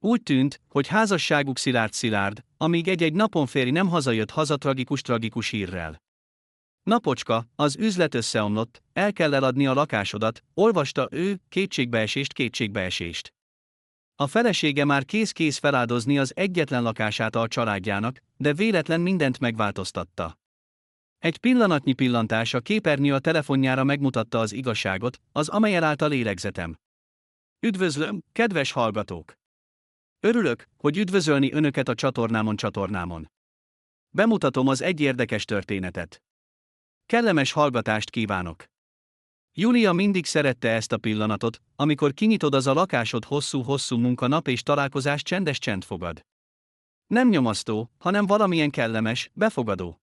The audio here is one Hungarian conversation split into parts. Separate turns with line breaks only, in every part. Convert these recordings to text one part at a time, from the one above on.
Úgy tűnt, hogy házasságuk szilárd, amíg egy-egy napon férj nem hazajött haza tragikus hírrel. Napocska, az üzlet összeomlott, el kell eladni a lakásodat, olvasta ő, kétségbeesést. A felesége már kész feláldozni az egyetlen lakását a családjának, de véletlen mindent megváltoztatta. Egy pillanatnyi pillantás a képernyő a telefonjára megmutatta az igazságot, az amellyel állt a lélegzetem. Üdvözlöm, kedves hallgatók! Örülök, hogy üdvözölni önöket a csatornámon. Bemutatom az egy érdekes történetet. Kellemes hallgatást kívánok! Júlia mindig szerette ezt a pillanatot, amikor kinyitod az a lakásod hosszú munkanap és találkozás csendes csend fogad. Nem nyomasztó, hanem valamilyen kellemes, befogadó.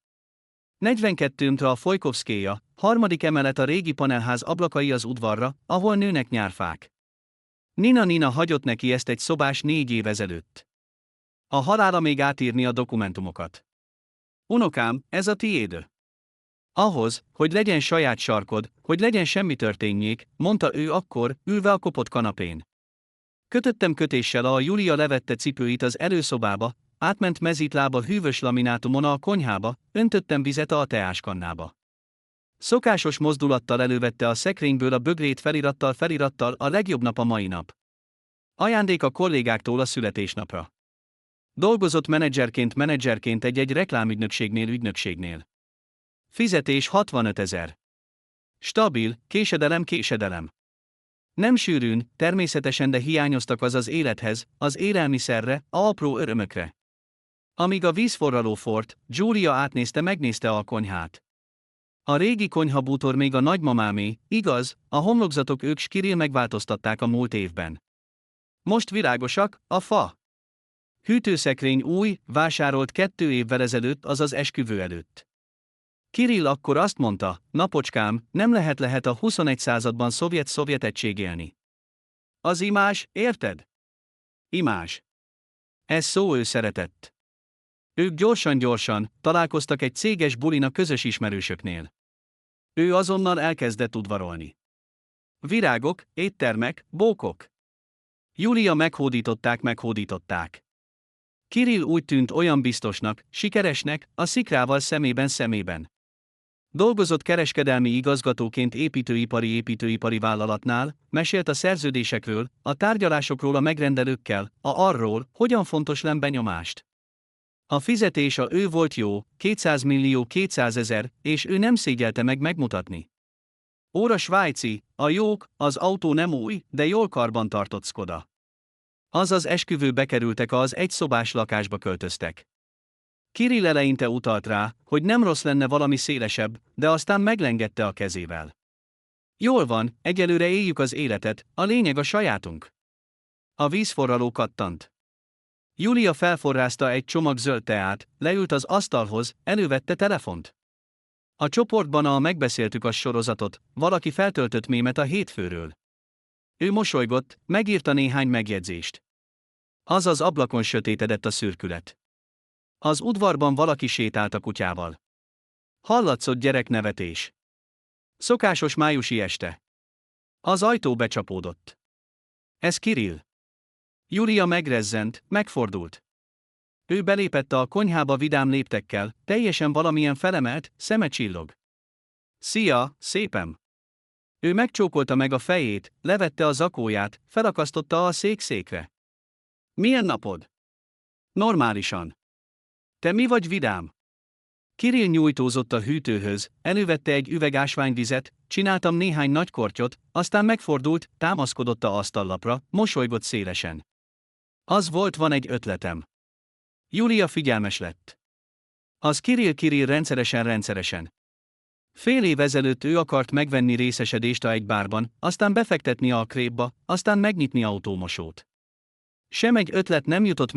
42 a Folykovszkéja, 3. emelet a régi panelház ablakai az udvarra, ahol nőnek nyárfák. Nina hagyott neki ezt egy szobás 4 év ezelőtt. A halála még átírni a dokumentumokat. Unokám, ez a tiéd. Ahhoz, hogy legyen saját sarkod, hogy legyen semmi történjék, mondta ő akkor, ülve a kopott kanapén. Kötöttem kötéssel a Júlia levette cipőit az előszobába, átment mezítlába hűvös laminátumon a konyhába, öntöttem vizet a teáskannába. Szokásos mozdulattal elővette a szekrényből a bögrét felirattal a legjobb nap a mai nap. Ajándék a kollégáktól a születésnapra. Dolgozott menedzserként egy reklámügynökségnél. Fizetés 65 000. Stabil, késedelem. Nem sűrűn, természetesen, de hiányoztak az élethez, az élelmiszerre, a apró örömökre. Amíg a vízforraló fort, Giulia megnézte a konyhát. A régi konyhabútor még a nagymamámé, igaz, a homlokzatok ők s Kirill megváltoztatták a múlt évben. Most virágosak, a fa. Hűtőszekrény új, vásárolt 2 évvel ezelőtt, azaz esküvő előtt. Kirill akkor azt mondta, napocskám, nem lehet a 21. században szovjet egység élni. Az imás, érted? Imás. Ez szó ő szeretett. Ők gyorsan találkoztak egy céges bulin a közös ismerősöknél. Ő azonnal elkezdett udvarolni. Virágok, éttermek, bókok. Júlia meghódították. Kirill úgy tűnt olyan biztosnak, sikeresnek, a szikrával szemében. Dolgozott kereskedelmi igazgatóként építőipari vállalatnál, mesélt a szerződésekről, a tárgyalásokról a megrendelőkkel, arról, hogyan fontos lenni benyomást. A fizetés ő volt jó, 200 millió 200 000, és ő nem szégyelte megmutatni. Óra svájci, a jók, az autó nem új, de jól karbantartott Skoda. Azaz esküvőbe kerültek, az egyszobás lakásba költöztek. Kirill eleinte utalt rá, hogy nem rossz lenne valami szélesebb, de aztán meglengette a kezével. Jól van, egyelőre éljük az életet, a lényeg a sajátunk. A vízforraló kattant. Júlia felforrázta egy csomag zöld teát, leült az asztalhoz, elővette telefont. A csoportban megbeszéltük a sorozatot, valaki feltöltött mémet a hétfőről. Ő mosolygott, megírta néhány megjegyzést. Az ablakon sötétedett a szürkület. Az udvarban valaki sétált a kutyával. Hallatszott gyereknevetés. Szokásos májusi este. Az ajtó becsapódott. Ez Kirill. Júlia megrezzent, megfordult. Ő belépett a konyhába vidám léptekkel, teljesen valamilyen felemelt, szeme csillog. Szia, szépem! Ő megcsókolta meg a fejét, levette a zakóját, felakasztotta a székre. Milyen napod? Normálisan. Te mi vagy vidám? Kirill nyújtózott a hűtőhöz, elővette egy üveg ásványvizet, csináltam néhány nagy kortyot, aztán megfordult, támaszkodott a asztallapra, mosolygott szélesen. Van egy ötletem. Júlia figyelmes lett. Az Kirill rendszeresen. Fél év ezelőtt ő akart megvenni részesedést egy bárban, aztán befektetni a krébba, aztán megnyitni autómosót. Sem egy ötlet nem jutott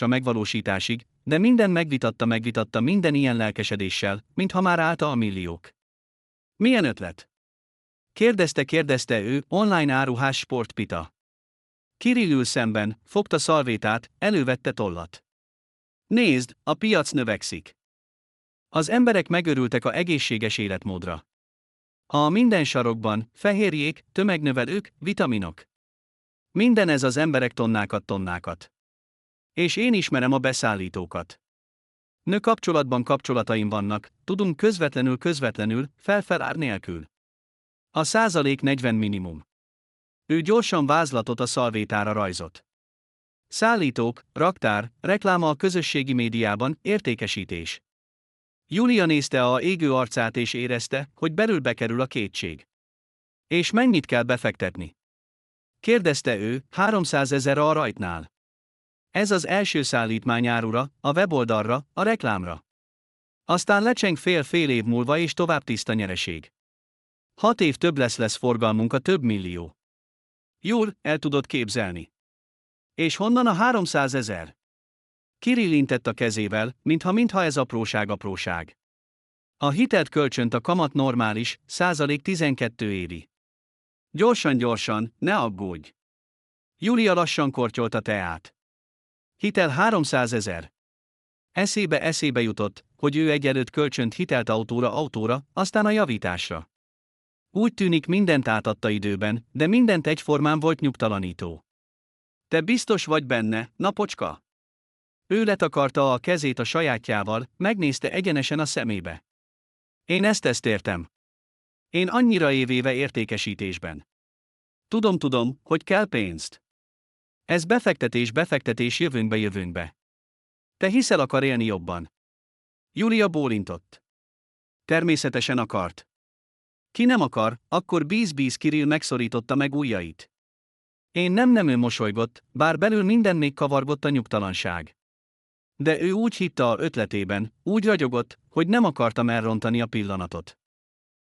megvalósításig, de minden megvitatta minden ilyen lelkesedéssel, mintha már állta a milliók. Milyen ötlet? Kérdezte ő, online áruház sportpita. Kirill ül szemben, fogta szalvétát, elővette tollat. Nézd, a piac növekszik. Az emberek megörültek a egészséges életmódra. A minden sarokban, fehérjék, tömegnövelők, vitaminok. Minden ez az emberek tonnákat. És én ismerem a beszállítókat. Nő kapcsolataim vannak, tudunk közvetlenül, felár nélkül. A százalék 40 minimum. Ő gyorsan vázlatot a szalvétára rajzott. Szállítók, raktár, rekláma a közösségi médiában, értékesítés. Júlia nézte a égő arcát és érezte, hogy belül bekerül a kétség. És mennyit kell befektetni? Kérdezte ő, 300 000 a rajtnál. Ez az első szállítmány árura, a weboldalra, a reklámra. Aztán lecseng fél év múlva és tovább tiszta nyereség. 6 év több lesz forgalmunk a több millió. Jól, el tudod képzelni. És honnan a 300 000? Kirill intett a kezével, mintha ez apróság. A hitelt kölcsönt a kamat normális, százalék 12 évi. Gyorsan, ne aggódj. Júlia lassan kortyolt a teát. Hitel 300 000. Eszébe jutott, hogy ő egyelőtt kölcsönt hitelt autóra, aztán a javításra. Úgy tűnik mindent átadta időben, de mindent egyformán volt nyugtalanító. Te biztos vagy benne, napocska? Ő letakarta a kezét a sajátjával, megnézte egyenesen a szemébe. Én ezt értem. Én annyira évéve értékesítésben. Tudom, hogy kell pénzt. Ez befektetés jövőnkbe. Te hiszel akar élni jobban. Júlia bólintott. Természetesen akart. Ki nem akar, akkor bíz Kirill megszorította meg ujjait. Én nem ő mosolygott, bár belül minden még kavargott a nyugtalanság. De ő úgy hitte a ötletében, úgy ragyogott, hogy nem akartam elrontani a pillanatot.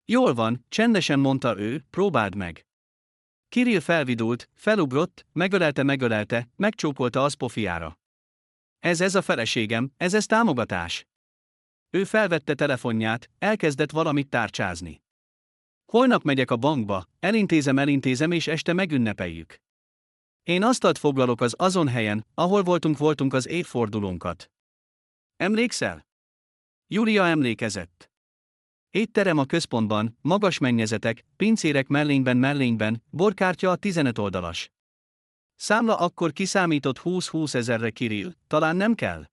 Jól van, csendesen mondta ő, próbáld meg. Kirill felvidult, felugrott, megölelte, megcsókolta az pofiára. Ez a feleségem, ez támogatás. Ő felvette telefonját, elkezdett valamit tárcsázni. Holnap megyek a bankba, elintézem és este megünnepeljük. Én asztalt foglalok azon helyen, ahol voltunk az évfordulónkat. Emlékszel? Júlia emlékezett. Étterem a központban, magas mennyezetek, pincérek mellényben, borkártya a 15 oldalas. Számla akkor kiszámított 20 000-re Kirill, talán nem kell?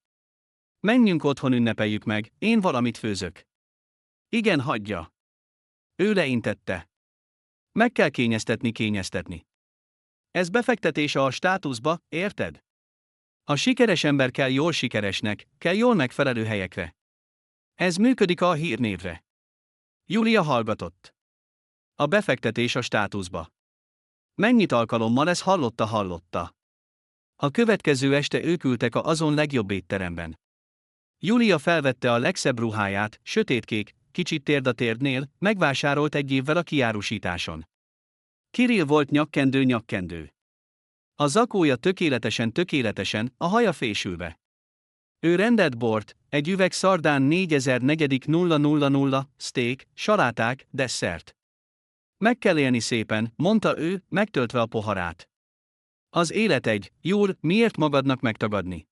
Menjünk otthon ünnepeljük meg, én valamit főzök. Igen, hagyja. Ő leintette. Meg kell kényeztetni. Ez befektetése a státuszba, érted? A sikeres ember kell jól sikeresnek, kell jól megfelelő helyekre. Ez működik a hírnévre. Júlia hallgatott. A befektetés a státuszba. Mennyit alkalommal ez hallotta. A következő este ők ültek azon legjobb étteremben. Júlia felvette a legszebb ruháját, sötétkék, kicsit térd-a-térdnél, megvásárolt egy évvel a kiárusításon. Kirill volt nyakkendő. A zakója tökéletesen, a haja fésülve. Ő rendelt bort, egy üveg szardán 4000 steak, saláták, desszert. Meg kell élni szépen, mondta ő, megtöltve a poharát. Az élet jól, miért magadnak megtagadni?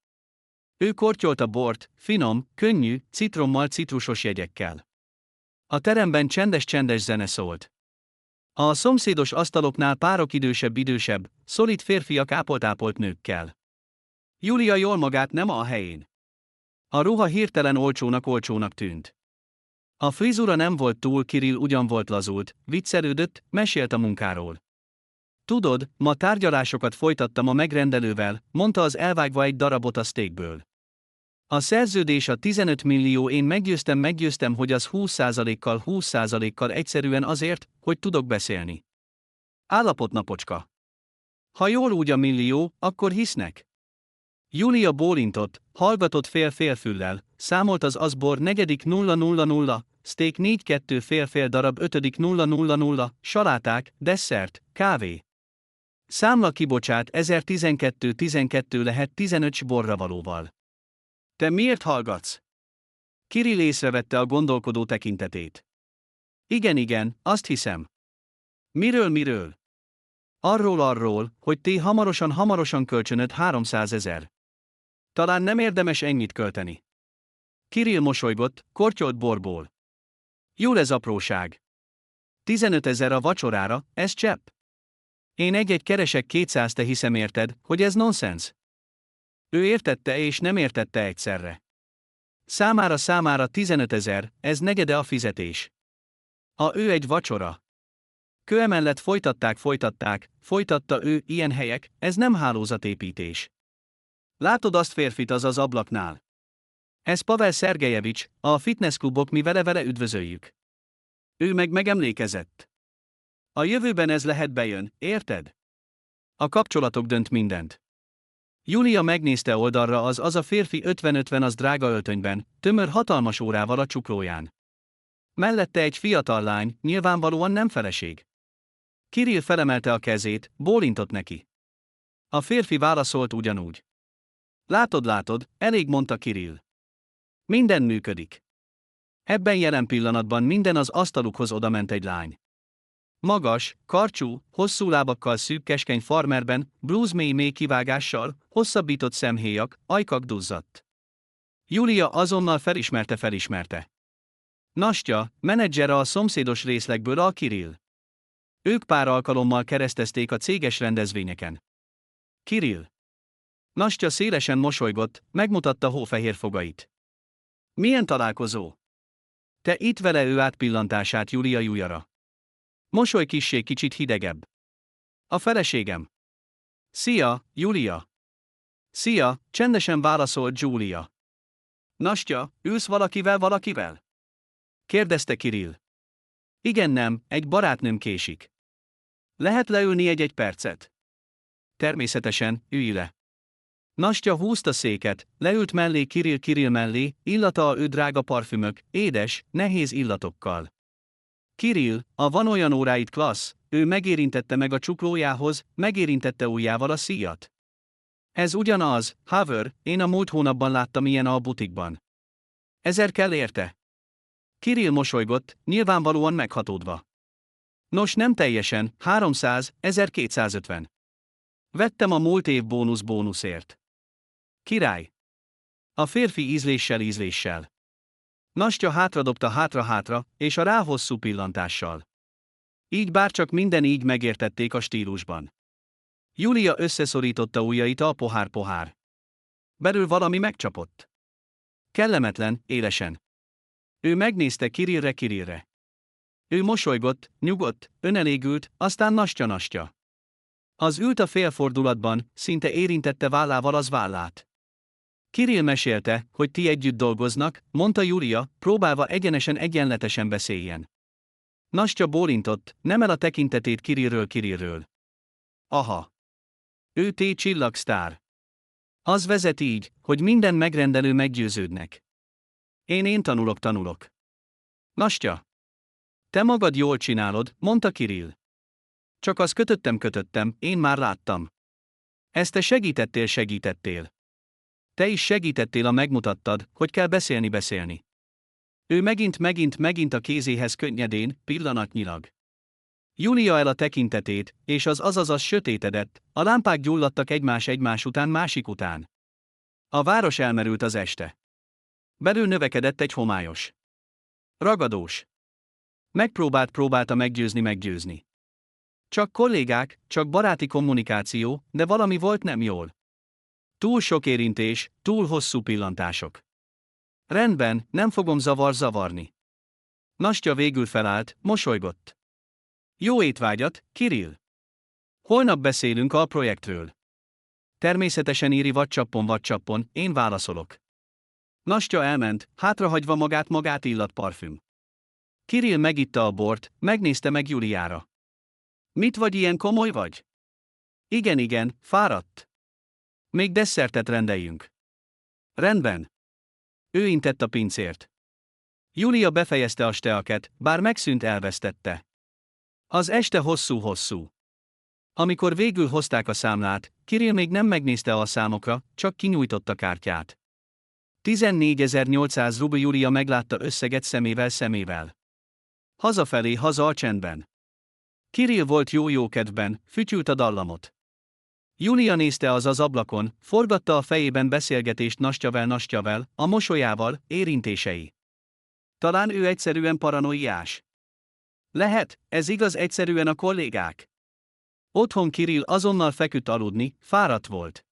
Ő kortyolt a bort, finom, könnyű, citrommal citrusos jegyekkel. A teremben csendes zene szólt. A szomszédos asztaloknál párok idősebb, szolid férfiak ápolt nőkkel. Júlia jól magát nem a helyén. A ruha hirtelen olcsónak tűnt. A frizura nem volt túl, Kirill ugyan volt lazult, viccelődött, mesélt a munkáról. Tudod, ma tárgyalásokat folytattam a megrendelővel, mondta az elvágva egy darabot a steakből. A szerződés a 15 millió, én meggyőztem, hogy az 20%-kal egyszerűen azért, hogy tudok beszélni. Állapot napocska. Ha jól úgy a millió, akkor hisznek. Júlia bólintott, hallgatott fél-fél-füllel, számolt az azbor 4.000, steak 4-2 fél darab 5.000, saláták, desszert, kávé. Számla kibocsát 1012 lehet 15 borra valóval. Te miért hallgatsz? Kirill észrevette a gondolkodó tekintetét. Igen, azt hiszem. Miről? Arról, hogy té hamarosan kölcsönöd 300 000. Talán nem érdemes ennyit költeni. Kirill mosolygott, kortyolt borból. Jól ez apróság. 15 000 a vacsorára, ez csepp. Én egy keresek 200, te hiszem érted, hogy ez nonsens? Ő értette és nem értette egyszerre. Számára 15 000, ez negyede a fizetés. Ő egy vacsora. Emellett folytatta ő, ilyen helyek, ez nem hálózatépítés. Látod azt férfit az ablaknál? Ez Pavel Szergejevics, a fitnessklubok, mi vele üdvözöljük. Ő meg megemlékezett. A jövőben ez lehet bejön, érted? A kapcsolatok dönt mindent. Júlia megnézte oldalra, az a férfi 50-50, az drága öltönyben, tömör hatalmas órával a csuklóján. Mellette egy fiatal lány, nyilvánvalóan nem feleség. Kirill felemelte a kezét, bólintott neki. A férfi válaszolt ugyanúgy. Látod, elég, mondta Kirill. Minden működik. Ebben jelen pillanatban minden az asztalukhoz odament egy lány. Magas, karcsú, hosszú lábakkal, szűk keskeny farmerben, blúz mély kivágással, hosszabbított szemhéjak, ajkak duzzadt. Júlia azonnal felismerte. Nastya, menedzsere a szomszédos részlegből, a Kirill. Ők pár alkalommal keresztezték a céges rendezvényeken. Kirill. Nastya szélesen mosolygott, megmutatta hófehér fogait. Milyen találkozó? Te itt vele, ő átpillantását Júlia ujjara. Mosoly kicsit hidegebb. A feleségem. Szia, Júlia. Szia, csendesen válaszolt Júlia. Nastya, ülsz valakivel? Kérdezte Kirill. Igen, nem, egy barátnőm késik. Lehet leülni egy percet? Természetesen, ülj le. Nastya húzta széket, leült mellé Kirill mellé, illata ő drága parfümök, édes, nehéz illatokkal. Kirill, van olyan óráit, klassz, ő megérintette meg a csuklójához, megérintette ujjával a szíjat. Ez ugyanaz, Haver, én a múlt hónapban láttam ilyen a butikban. 1000 kell érte? Kirill mosolygott, nyilvánvalóan meghatódva. Nos, nem teljesen, 300, 1250. Vettem a múlt év bónuszért. Király. A férfi ízléssel. Nastya hátradobta hátra, és a rá hosszú pillantással. Így bárcsak minden így megértették a stílusban. Júlia összeszorította ujjait, a pohár. Belül valami megcsapott. Kellemetlen, élesen. Ő megnézte Kirillre. Ő mosolygott, nyugodt, önelégült, aztán Nastya. Az ült a félfordulatban, szinte érintette vállával az vállát. Kirill mesélte, hogy ti együtt dolgoznak, mondta Júlia, próbálva egyenletesen beszéljen. Nastya bólintott, nem el a tekintetét Kirillről. Aha. Ő csillagsztár. Az vezet így, hogy minden megrendelő meggyőződnek. Én tanulok. Nastya. Te magad jól csinálod, mondta Kirill. Csak az kötöttem, én már láttam. Ezt te segítettél. Te is segítettél, megmutattad, hogy kell beszélni. Ő megint a kézéhez könnyedén, pillanatnyilag. Júlia el a tekintetét, és az sötétedett, a lámpák gyulladtak egymás után másik után. A város elmerült az este. Belül növekedett egy homályos. Ragadós. Megpróbálta meggyőzni. Csak kollégák, csak baráti kommunikáció, de valami volt nem jól. Túl sok érintés, túl hosszú pillantások. Rendben, nem fogom zavarni. Nastya végül felállt, mosolygott. Jó étvágyat, Kirill! Holnap beszélünk a projektről. Természetesen írj WhatsAppon, én válaszolok. Nastya elment, hátrahagyva magát illat parfüm. Kirill megitta a bort, megnézte meg Júliára. Mit vagy, ilyen komoly vagy? Igen, fáradt. Még desszertet rendeljünk. Rendben. Ő intett a pincért. Júlia befejezte a steaket, bár megszűnt, elvesztette. Az este hosszú. Amikor végül hozták a számlát, Kirill még nem megnézte a számokra, csak kinyújtotta kártyát. 14.800 rubl. Júlia meglátta összeget szemével. Haza a csendben. Kirill volt jó kedvben, fütyült a dallamot. Júlia nézte az ablakon, forgatta a fejében beszélgetést Nastyavel, a mosolyával, érintései. Talán ő egyszerűen paranoiás. Lehet, ez igaz, egyszerűen a kollégák. Otthon Kirill azonnal feküdt aludni, fáradt volt.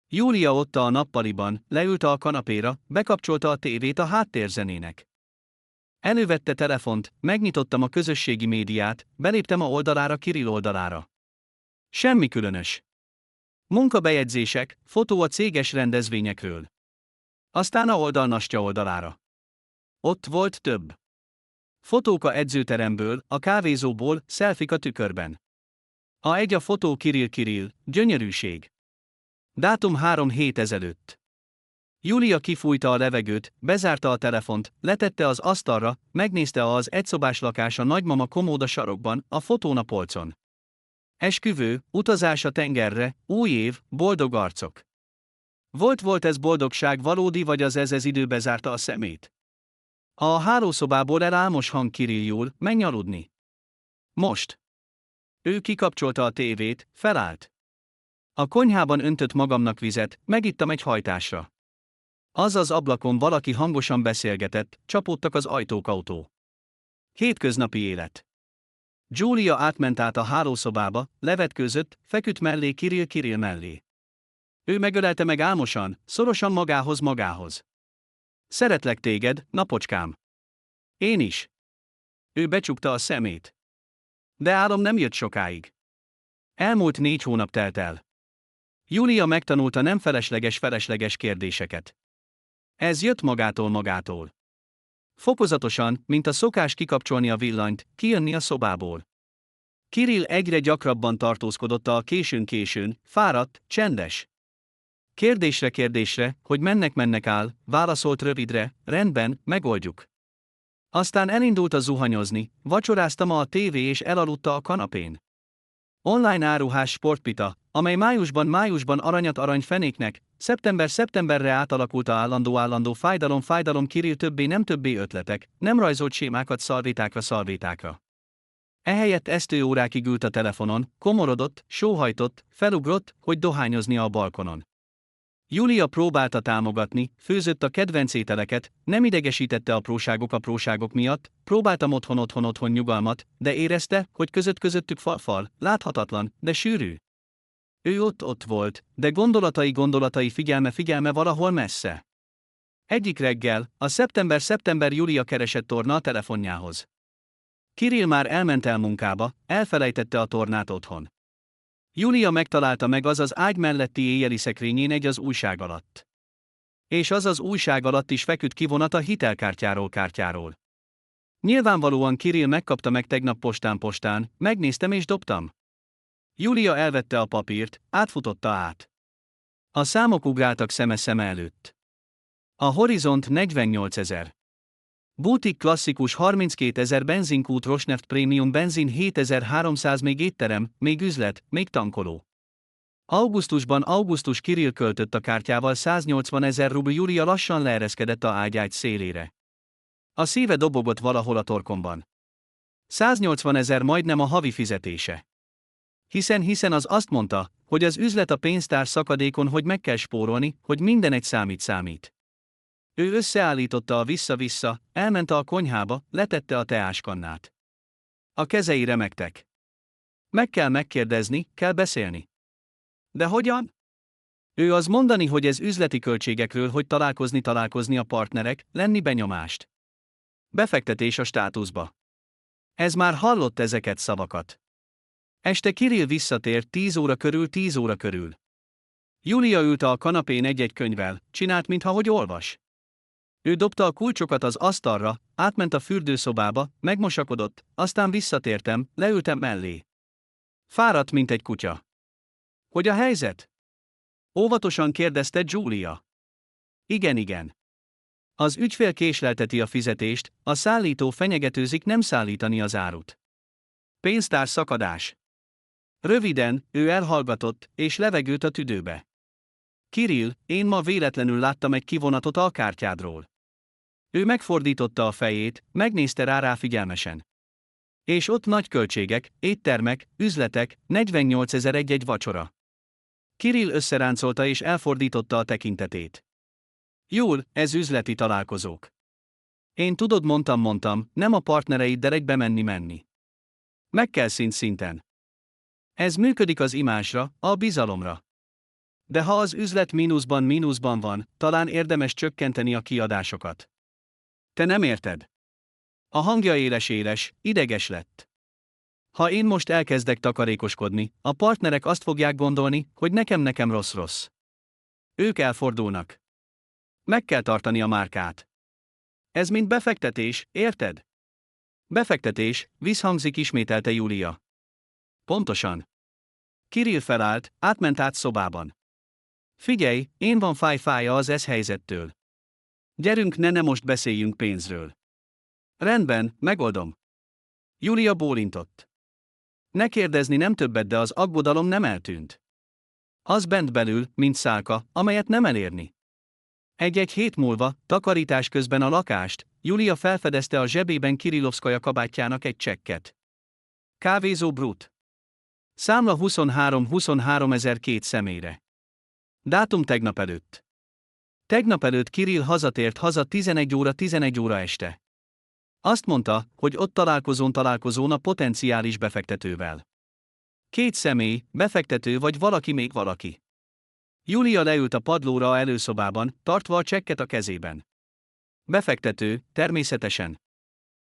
Júlia ott a nappaliban, leült a kanapéra, bekapcsolta a tévét a háttérzenének. Elővette telefont, megnyitottam a közösségi médiát, beléptem a oldalára, Kirill oldalára. Semmi különös. Munkabejegyzések, fotó a céges rendezvényekről. Aztán a oldalnastja oldalára. Ott volt több. Fotók a edzőteremből, a kávézóból, szelfik a tükörben. A fotó Kirill, gyönyörűség. Dátum 3 hét ezelőtt. Júlia kifújta a levegőt, bezárta a telefont, letette az asztalra, megnézte az egyszobás lakás a nagymama komóda sarokban, a fotón a polcon. Esküvő, utazás a tengerre, új év, boldog arcok. Volt ez boldogság valódi, vagy ez időbe zárta a szemét? A hálószobából álmos hang Kirillul, menj aludni. Most. Ő kikapcsolta a tévét, felállt. A konyhában öntött magamnak vizet, megittam egy hajtásra. Az ablakon valaki hangosan beszélgetett, csapódtak az ajtók autó. Hétköznapi élet. Júlia átment át a hálószobába, levetkőzött, feküdt mellé Kirill mellé. Ő megölelte meg álmosan, szorosan magához. Szeretlek téged, napocskám. Én is. Ő becsukta a szemét. De álom nem jött sokáig. Elmúlt 4 hónap telt el. Júlia megtanulta nem felesleges kérdéseket. Ez jött magától. Fokozatosan, mint a szokás kikapcsolni a villanyt, kijönni a szobából. Kirill egyre gyakrabban tartózkodott a későn, fáradt, csendes. Kérdésre, hogy mennek áll, válaszolt rövidre, rendben, megoldjuk. Aztán elindult zuhanyozni, vacsorázta ma a tévé és elaludta a kanapén. Online áruhás Sportpita, amely májusban aranyfenéknek, szeptemberre átalakult a állandó fájdalom Kirill nem többé ötletek, nem rajzolt sémákat szalvétákra. Ehelyett esztőórákig ült a telefonon, komorodott, sóhajtott, felugrott, hogy dohányozni a balkonon. Júlia próbálta támogatni, főzött a kedvenc ételeket, nem idegesítette apróságok miatt, próbáltam otthon nyugalmat, de érezte, hogy közöttük fal, láthatatlan, de sűrű. Ő ott volt, de gondolatai figyelme valahol messze. Egyik reggel, a szeptember Júlia keresett torna a telefonjához. Kirill már elment el munkába, elfelejtette a tornát otthon. Júlia megtalálta meg az ágy melletti éjjeli szekrényén az újság alatt. És az újság alatt is feküdt kivonat a hitelkártyáról. Nyilvánvalóan Kirill megkapta meg tegnap postán, megnéztem és dobtam. Júlia elvette a papírt, átfutotta át. A számok ugráltak szeme előtt. A Horizont 48 000. Boutique klasszikus 32 000 benzinkút Rosneft Premium benzin 7300 még étterem, még üzlet, még tankoló. Augusztus Kirill költött a kártyával 180 000 rubl. Júlia lassan leereszkedett a ágy szélére. A szíve dobogott valahol a torkomban. 180 000 majdnem a havi fizetése. Hiszen az azt mondta, hogy az üzlet a pénztár szakadékon, hogy meg kell spórolni, hogy minden egy számít. Ő összeállította a vissza-vissza, elment a konyhába, letette a teáskannát. A kezei remegtek. Meg kell megkérdezni, kell beszélni. De hogyan? Ő az mondani, hogy ez üzleti költségekről, hogy találkozni a partnerek, lenni benyomást. Befektetés a státuszba. Ez már hallott ezeket szavakat. Este Kirill visszatért 10 óra körül. Júlia ült a kanapén egy könyvvel, csinált mintha hogy olvas. Ő dobta a kulcsokat az asztalra, átment a fürdőszobába, megmosakodott, aztán visszatértem, leültem mellé. Fáradt, mint egy kutya. Hogy a helyzet? Óvatosan kérdezte Júlia. Igen. Az ügyfél késlelteti a fizetést, a szállító fenyegetőzik nem szállítani az árut. Pénztár szakadás. Röviden, ő elhallgatott, és levegőt a tüdőbe. Kirill, én ma véletlenül láttam egy kivonatot a kártyádról. Ő megfordította a fejét, megnézte rá figyelmesen. És ott nagy költségek, éttermek, üzletek, 48 000 egy vacsora. Kirill összeráncolta és elfordította a tekintetét. Jól, ez üzleti találkozók. Én tudod, mondtam, nem a partnereiddel egybe menni. Meg kell szinten. Ez működik az imázsra, a bizalomra. De ha az üzlet mínuszban van, talán érdemes csökkenteni a kiadásokat. Te nem érted. A hangja éles, ideges lett. Ha én most elkezdek takarékoskodni, a partnerek azt fogják gondolni, hogy nekem rossz. Ők elfordulnak. Meg kell tartani a márkát. Ez mind befektetés, érted? Befektetés, visszhangzik ismételte Julia. Pontosan. Kirill felállt, át szobában. Figyelj, én van fája az ez helyzettől. Gyerünk, ne most beszéljünk pénzről. Rendben, megoldom. Julia bólintott. Ne kérdezni nem többet, de az aggodalom nem eltűnt. Az bent belül, mint szálka, amelyet nem elérni. Egy hét múlva, takarítás közben a lakást, Julia felfedezte a zsebében Kirillovszkaja kabátjának egy csekket. Kávézó Brut. Számla 23 két személyre. Dátum tegnap előtt. Tegnap előtt Kirill hazatért haza 11 óra este. Azt mondta, hogy ott találkozón a potenciális befektetővel. Két személy, befektető vagy még valaki. Julia leült a padlóra a előszobában, tartva a csekket a kezében. Befektető, természetesen.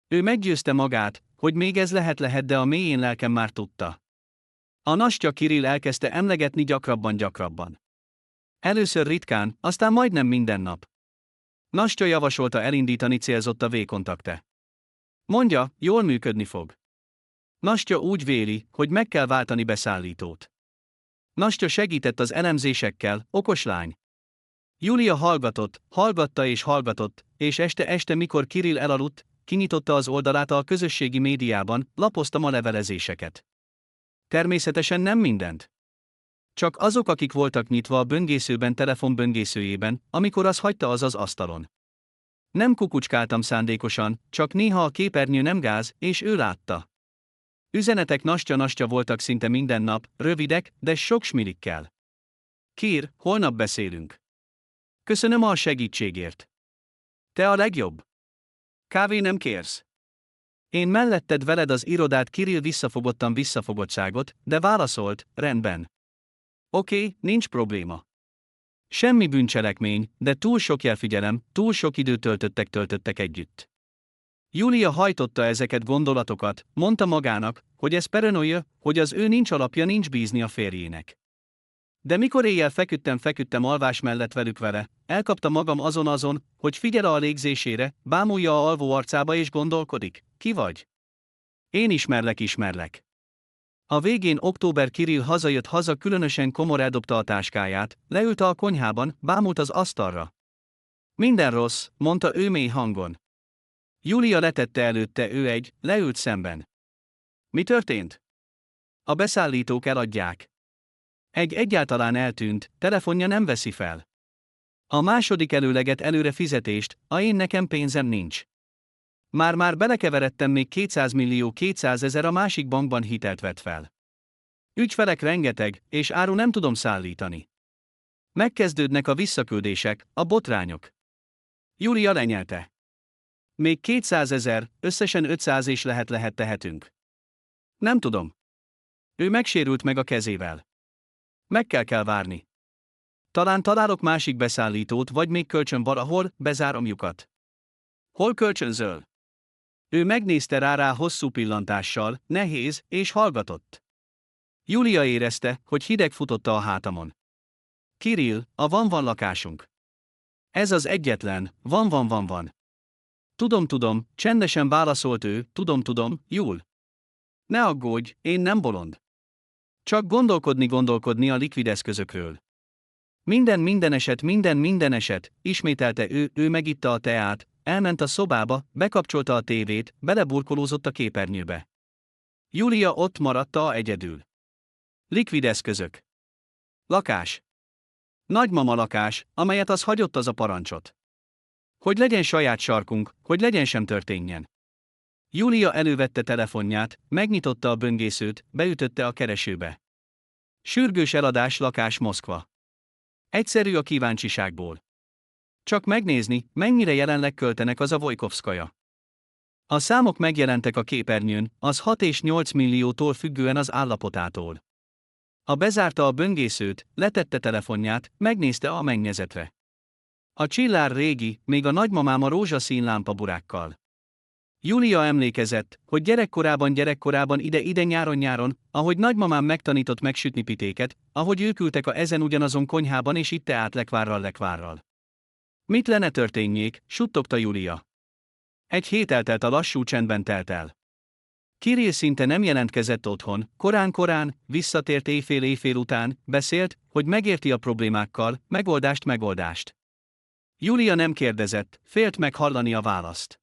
Ő meggyőzte magát, hogy még ez lehet, de a mélyén lelkem már tudta. A nastya Kirill elkezdte emlegetni gyakrabban. Először ritkán, aztán majdnem minden nap. Nastya javasolta elindítani célzott a V-kontakte. Mondja, jól működni fog. Nastya úgy véli, hogy meg kell váltani beszállítót. Nastya segített az elemzésekkel, okos lány. Julia hallgatta, és este mikor Kirill elaludt, kinyitotta az oldalát a közösségi médiában, lapozta a levelezéseket. Természetesen nem mindent. Csak azok, akik voltak nyitva a böngészőben, telefon böngészőjében, amikor az hagyta az asztalon. Nem kukucskáltam szándékosan, csak néha a képernyő nem gáz, és ő látta. Üzenetek nastya voltak szinte minden nap, rövidek, de sok smilikkel. Kir, holnap beszélünk. Köszönöm a segítségért. Te a legjobb. Kávé nem kérsz? Én melletted veled az irodát. Kirill visszafogottságot, de válaszolt, rendben. Oké, nincs probléma. Semmi bűncselekmény, de túl sok jelfigyelem, túl sok időt töltöttek együtt. Julia hajtotta ezeket gondolatokat, mondta magának, hogy ez paranoia, hogy az ő nincs alapja nincs bízni a férjének. De mikor éjjel feküdtem alvás mellett vele, elkapta magam azon, hogy figyel a légzésére, bámulja a alvó arcába és gondolkodik, ki vagy? Én ismerlek. A végén október Kirill hazajött különösen komor, eldobta a táskáját, leült a konyhában, bámult az asztalra. Minden rossz, mondta ő mély hangon. Julia letette előtte, leült szemben. Mi történt? A beszállítók eladják. Egyáltalán eltűnt, telefonja nem veszi fel. A második előleget előre fizetést, nekem pénzem nincs. Már belekeveredtem, még 200 000 a másik bankban hitelt vett fel. Ügyfelek rengeteg, és áru nem tudom szállítani. Megkezdődnek a visszaküldések, a botrányok. Julia lenyelte. Még 200 000, összesen 500 és lehet tehetünk. Nem tudom. Ő megsérült meg a kezével. Meg kell várni. Talán találok másik beszállítót, vagy még kölcsön valahol, bezárom lyukat. Hol kölcsönzöl? Ő megnézte rá hosszú pillantással, nehéz, és hallgatott. Julia érezte, hogy hideg futotta a hátamon. Kirill, a van lakásunk. Ez az egyetlen, van. Tudom, csendesen válaszolt ő, tudom, Jul. Ne aggódj, én nem bolond. Csak gondolkodni a likvid eszközökről. Minden eset, ismételte ő megitta a teát, elment a szobába, bekapcsolta a tévét, beleburkolózott a képernyőbe. Julia ott maradta egyedül. Likvid eszközök. Lakás. Nagymama lakás, amelyet az hagyott az a parancsot. Hogy legyen saját sarkunk, hogy legyen sem történjen. Julia elővette telefonját, megnyitotta a böngészőt, beütötte a keresőbe. Sürgős eladás, lakás, Moszkva. Egyszerű a kíváncsiságból. Csak megnézni, mennyire jelenleg költenek az a Vojkovszkaja. A számok megjelentek a képernyőn, az 6 és 8 milliótól függően az állapotától. Bezárta a böngészőt, letette telefonját, megnézte a mennyezetre. A csillár régi, még a nagymamám a rózsaszín lámpaburákkal. Júlia emlékezett, hogy gyerekkorában ide-ide nyáron, ahogy nagymamám megtanított megsütni pitéket, ahogy ők ültek ezen ugyanazon konyhában és itte át lekvárral. Mit lenne történjék, suttogta Júlia. Egy hét eltelt, a lassú csendben telt el. Kirill szinte nem jelentkezett otthon, korán, visszatért éjfél után, beszélt, hogy megérti a problémákkal, megoldást. Júlia nem kérdezett, félt meghallani a választ.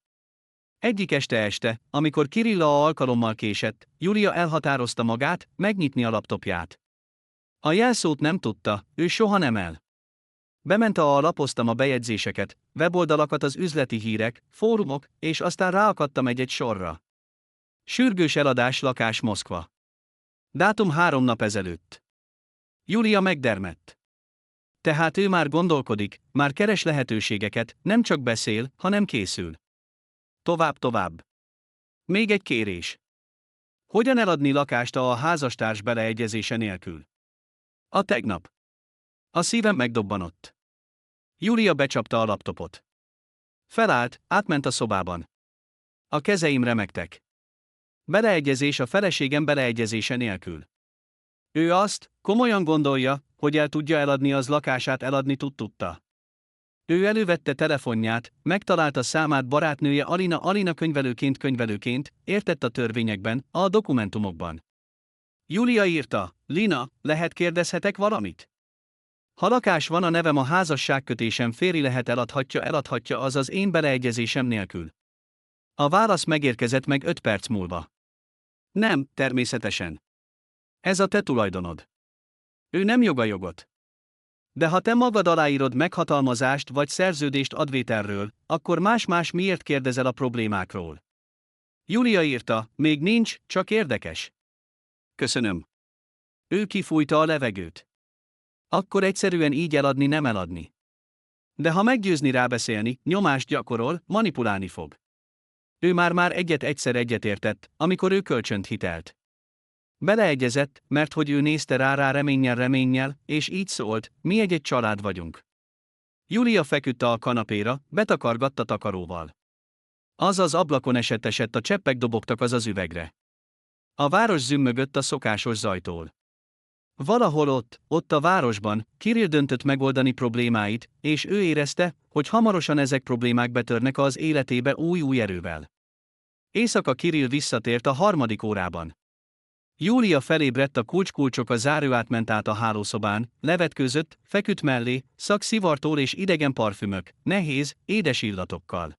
Egyik este, amikor Kirilla alkalommal késett, Júlia elhatározta magát, megnyitni a laptopját. A jelszót nem tudta, ő soha nem el. Bement lapoztam a bejegyzéseket, weboldalakat, az üzleti hírek, fórumok, és aztán ráakadtam egy sorra. Sürgős eladás, lakás, Moszkva. Dátum 3 nap ezelőtt. Júlia megdermedt. Tehát ő már gondolkodik, már keres lehetőségeket, nem csak beszél, hanem készül. Tovább. Még egy kérés. Hogyan eladni lakást a házastárs beleegyezése nélkül? Tegnap. A szívem megdobbanott. Júlia becsapta a laptopot. Felállt, átment a szobában. A kezeim remegtek. Beleegyezés a feleségem beleegyezése nélkül. Ő azt komolyan gondolja, hogy el tudja eladni az lakását, eladni tudta. Ő elővette telefonját, megtalálta számát, barátnője Alina könyvelőként, értett a törvényekben, a dokumentumokban. Júlia írta, Lina, lehet kérdezhetek valamit? Ha lakás van, a nevem a házasságkötésem, Féri lehet eladhatja, az az én beleegyezésem nélkül. A válasz megérkezett meg 5 perc múlva. Nem, természetesen. Ez a te tulajdonod. Ő nem jogot. De ha te magad aláírod meghatalmazást vagy szerződést advételről, akkor más miért kérdezel a problémákról? Júlia írta, még nincs, csak érdekes. Köszönöm. Ő kifújta a levegőt. Akkor egyszerűen így eladni, nem eladni. De ha meggyőzni, rábeszélni, nyomást gyakorol, manipulálni fog. Ő már egyszer egyetértett, amikor ő kölcsönt hitelt. Beleegyezett, mert hogy ő nézte rá reménnyel, és így szólt, mi egy család vagyunk. Júlia feküdt a kanapéra, betakargatta takaróval. Az ablakon esett, a cseppek dobogtak az üvegre. A város zümmögött a szokásos zajtól. Valahol ott a városban, Kirill döntött megoldani problémáit, és ő érezte, hogy hamarosan ezek problémák betörnek az életébe új erővel. Éjszaka Kirill visszatért a 3. órában. Júlia felébredt, a kulcsok, a záró átment át a hálószobán, levetkőzött, feküdt mellé, szakszivartól és idegen parfümök, nehéz, édes illatokkal.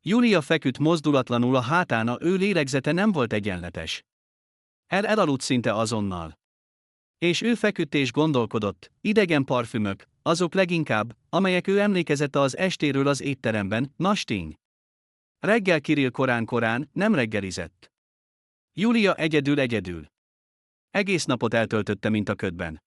Júlia feküdt mozdulatlanul a hátán, ő lélegzete nem volt egyenletes. Elaludt szinte azonnal. És ő feküdt és gondolkodott, idegen parfümök, azok leginkább, amelyek ő emlékezett az estéről az étteremben, nastény. Reggel Kirill korán, nem reggelizett. Júlia egyedül. Egész napot eltöltötte, mint a ködben.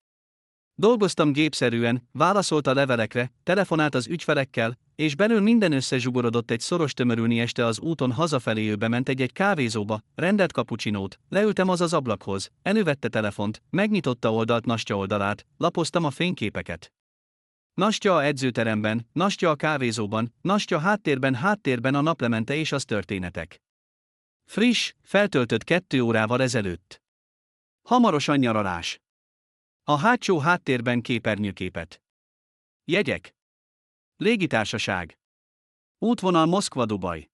Dolgoztam gépszerűen, válaszolt a levelekre, telefonált az ügyfelekkel, és belül minden összezsugorodott egy szoros tömörülni. Este az úton hazafelé ő bement egy kávézóba, rendelt kapucsinót, leültem az ablakhoz, elővette telefont, megnyitotta Nastya oldalát, lapoztam a fényképeket. Nastya a edzőteremben, Nastya a kávézóban, Nastya háttérben a naplemente és az történetek. Friss, feltöltött 2 órával ezelőtt. Hamarosan nyaralás. A hátsó háttérben képernyőképet. Jegyek. Légitársaság. Útvonal Moszkva-Dubaj.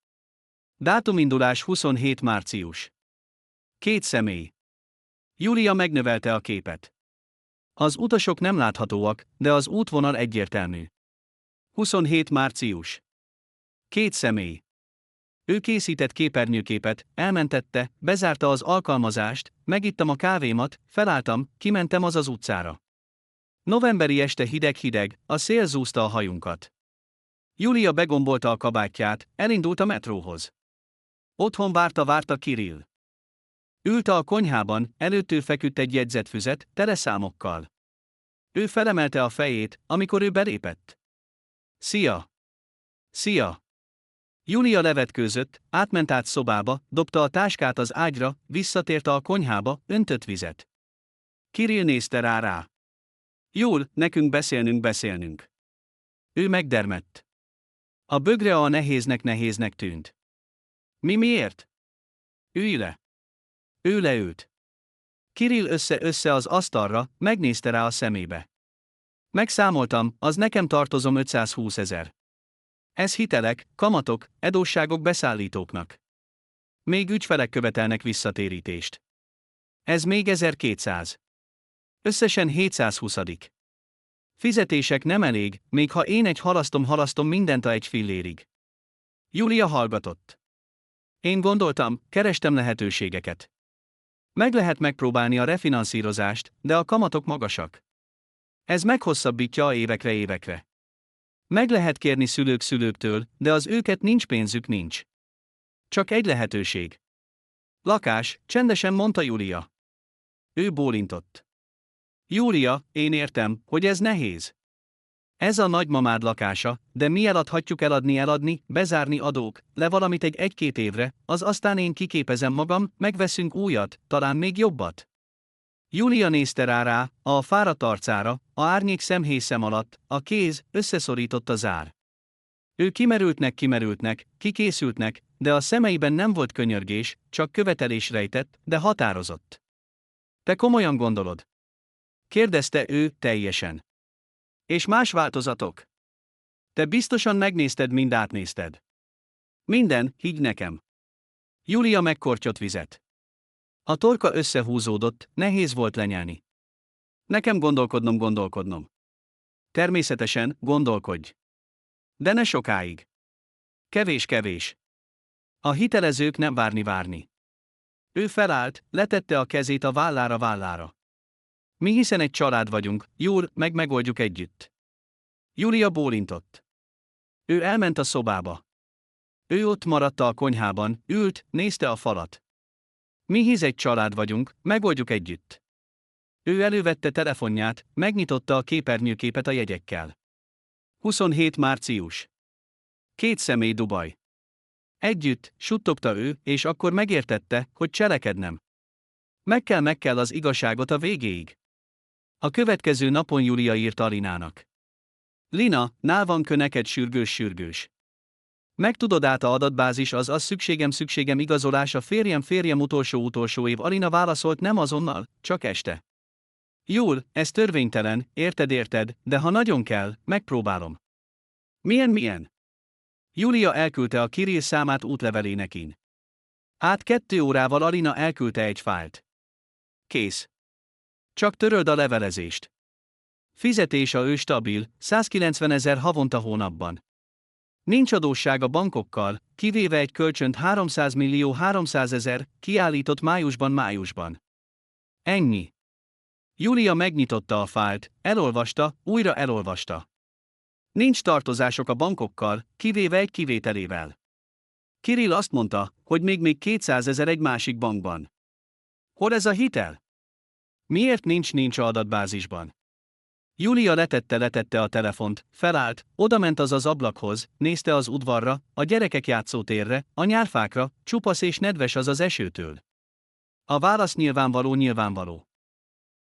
Dátumindulás 27 március. 2 személy. Júlia megnövelte a képet. Az utasok nem láthatóak, de az útvonal egyértelmű. 27 március. 2 személy. Ő készített képernyőképet, elmentette, bezárta az alkalmazást, megittam a kávémat, felálltam, kimentem az utcára. Novemberi este hideg, a szél zúzta a hajunkat. Júlia begombolta a kabátját, elindult a metróhoz. Otthon várta Kirill. Ült a konyhában, előttől feküdt egy jegyzetfüzet, tele számokkal. Ő felemelte a fejét, amikor ő belépett. Szia! Júlia levetkőzött, átment át szobába, dobta a táskát az ágyra, visszatért a konyhába, öntött vizet. Kirill nézte rá. Jól, nekünk beszélnünk. Ő megdermedt. A bögre a nehéznek tűnt. Miért? Ülj le. Ő leült. Kirill össze az asztalra, megnézte rá a szemébe. Megszámoltam, az nekem tartozom 520 000. Ez hitelek, kamatok, adósságok beszállítóknak. Még ügyfelek követelnek visszatérítést. Ez még 1200. Összesen 720. Fizetések nem elég, még ha én halasztom mindent a 1 fillérig. Júlia hallgatott. Én gondoltam, kerestem lehetőségeket. Meg lehet megpróbálni a refinanszírozást, de a kamatok magasak. Ez meghosszabbítja a évekre. Meg lehet kérni szülőktől, de az őket nincs. Csak egy lehetőség. Lakás, csendesen mondta Júlia. Ő bólintott. Júlia, én értem, hogy ez nehéz. Ez a nagymamád lakása, de mi eladhatjuk eladni, bezárni adók, le valamit egy-két évre, aztán én kiképezem magam, megveszünk újat, talán még jobbat. Júlia nézte rá, a fáradt arcára, a árnyék szemhéjszem alatt, a kéz, összeszorított a zár. Ő kimerültnek, kikészültnek, de a szemeiben nem volt könyörgés, csak követelés rejtett, de határozott. Te komolyan gondolod? Kérdezte ő, teljesen. És más változatok? Te biztosan megnézted, mind átnézted. Minden, higgy nekem. Júlia megkortyott vizet. A torka összehúzódott, nehéz volt lenyelni. Nekem gondolkodnom. Természetesen, gondolkodj. De ne sokáig. Kevés. A hitelezők nem várni. Ő felállt, letette a kezét a vállára. Mi hiszen egy család vagyunk, jól, megoldjuk együtt. Júlia bólintott. Ő elment a szobába. Ő ott maradt a konyhában, ült, nézte a falat. Mi hisz egy család vagyunk, megoldjuk együtt. Ő elővette telefonját, megnyitotta a képernyőképet a jegyekkel. 27 március. 2 személy Dubaj. Együtt, suttogta ő, és akkor megértette, hogy cselekednem. Meg kell az igazságot a végéig. A következő napon Júlia írt Alinának. Lina, nál van neked sürgős. Megtudod át a adatbázis az szükségem igazolás a férjem utolsó év. Alina válaszolt, nem azonnal, csak este. Jól, ez törvénytelen, érted, de ha nagyon kell, megpróbálom. Milyen? Júlia elküldte a Kirill számát útlevelének. Át 2 órával Alina elküldte egy fájlt. Kész. Csak töröld a levelezést. Fizetése ő stabil, 190 000 havonta hónapban. Nincs adósság a bankokkal, kivéve egy kölcsönt 300 000 kiállított májusban. Ennyi. Júlia megnyitotta a fájlt, elolvasta, újra elolvasta. Nincs tartozások a bankokkal, kivéve egy kivételével. Kirill azt mondta, hogy még 200 000 egy másik bankban. Hol ez a hitel? Miért nincs adatbázisban? Júlia letette a telefont, felállt, odament az ablakhoz, nézte az udvarra, a gyerekek játszótérre, a nyárfákra, csupasz és nedves az esőtől. A válasz nyilvánvaló.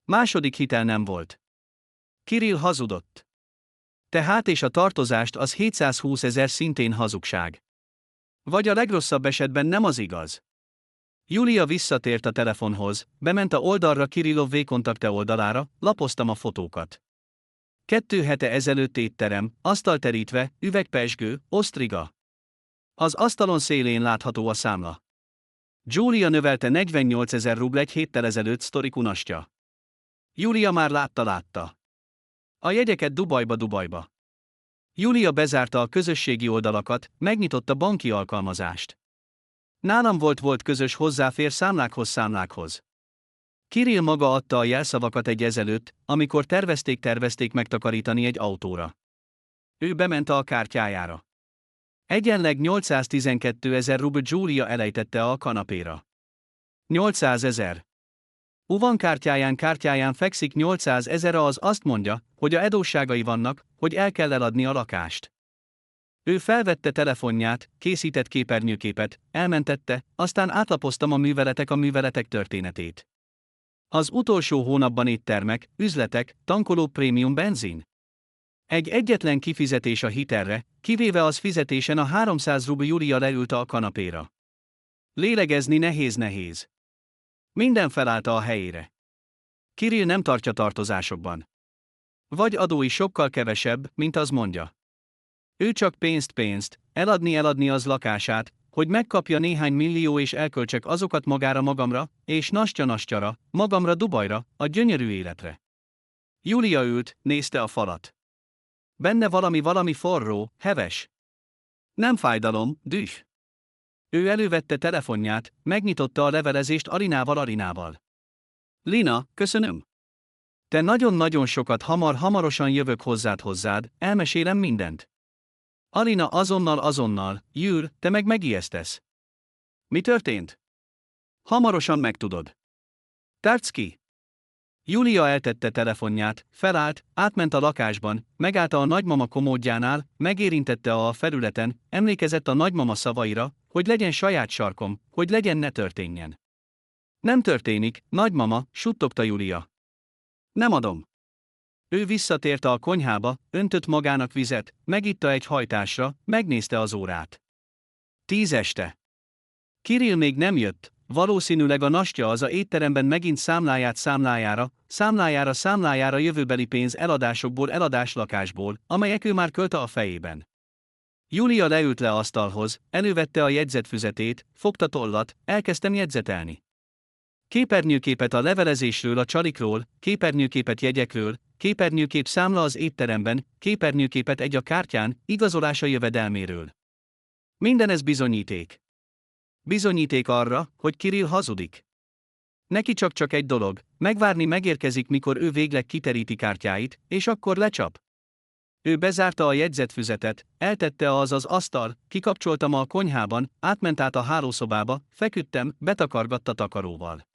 Második hitel nem volt. Kirill hazudott. Tehát és a tartozást az 720 000 szintén hazugság. Vagy a legrosszabb esetben nem az igaz. Júlia visszatért a telefonhoz, bement a oldalra Kirillov V-kontakte oldalára, lapoztam a fotókat. 2 hete ezelőtt étterem, asztal terítve, üvegpezsgő, osztriga. Az asztalon szélén látható a számla. Júlia növelte 48 000 rubl egy héttel ezelőtt sztori kunastja. Júlia már látta. A jegyeket Dubajba. Júlia bezárta a közösségi oldalakat, megnyitotta banki alkalmazást. Nálam volt közös hozzáfér számlákhoz. Kirill maga adta a jelszavakat ezelőtt, amikor tervezték megtakarítani egy autóra. Ő bement a kártyájára. Egyenleg 812 000 rubl Júlia elejtette a kanapéra. 800 000. Uvan kártyáján fekszik 800 000, az azt mondja, hogy a adósságai vannak, hogy el kell eladni a lakást. Ő felvette telefonját, készített képernyőképet, elmentette, aztán átlapoztam a műveletek történetét. Az utolsó hónapban éttermek, üzletek, tankoló prémium benzin. Egyetlen kifizetés a hitelre, kivéve az fizetésen a 300 rubl. Júlia leült a kanapéra. Lélegezni nehéz. Minden felállta a helyére. Kirill nem tartja tartozásokban. Vagy adói sokkal kevesebb, mint az mondja. Ő csak pénzt, eladni az lakását, hogy megkapja néhány millió és elköltsek azokat magamra, és nastya-nastyara, magamra Dubajra, a gyönyörű életre. Júlia ült, nézte a falat. Benne valami forró, heves. Nem fájdalom, düh. Ő elővette telefonját, megnyitotta a levelezést Alinával. Lina, köszönöm. Te nagyon-nagyon sokat hamarosan jövök hozzád, elmesélem mindent. Alina azonnal, Júl, te meg megijesztesz. Mi történt? Hamarosan megtudod. Tarts ki! Júlia eltette telefonját, felállt, átment a lakásban, megállta a nagymama komódjánál, megérintette a felületen, emlékezett a nagymama szavaira, hogy legyen saját sarkom, hogy legyen ne történjen. Nem történik, nagymama, suttogta Júlia. Nem adom. Ő visszatért a konyhába, öntött magának vizet, megitta egy hajtásra, megnézte az órát. 10 este. Kirill még nem jött, valószínűleg a nastya az étteremben megint számlájára jövőbeli pénz eladás-lakásból, amelyek ő már költe a fejében. Júlia leült le asztalhoz, elővette a jegyzetfüzetét, fogta tollat, elkezdtem jegyzetelni. Képernyőképet a levelezésről a csalikról, képernyőképet jegyekről, képernyőkép számla az étteremben, képernyőképet egy a kártyán, igazolás a jövedelméről. Minden ez bizonyíték. Bizonyíték arra, hogy Kirill hazudik. Neki csak egy dolog, megvárni megérkezik, mikor ő végleg kiteríti kártyáit, és akkor lecsap. Ő bezárta a jegyzetfüzetet, eltette az asztal, kikapcsoltam a konyhában, átment át a hálószobába, feküdtem, betakargatta takaróval.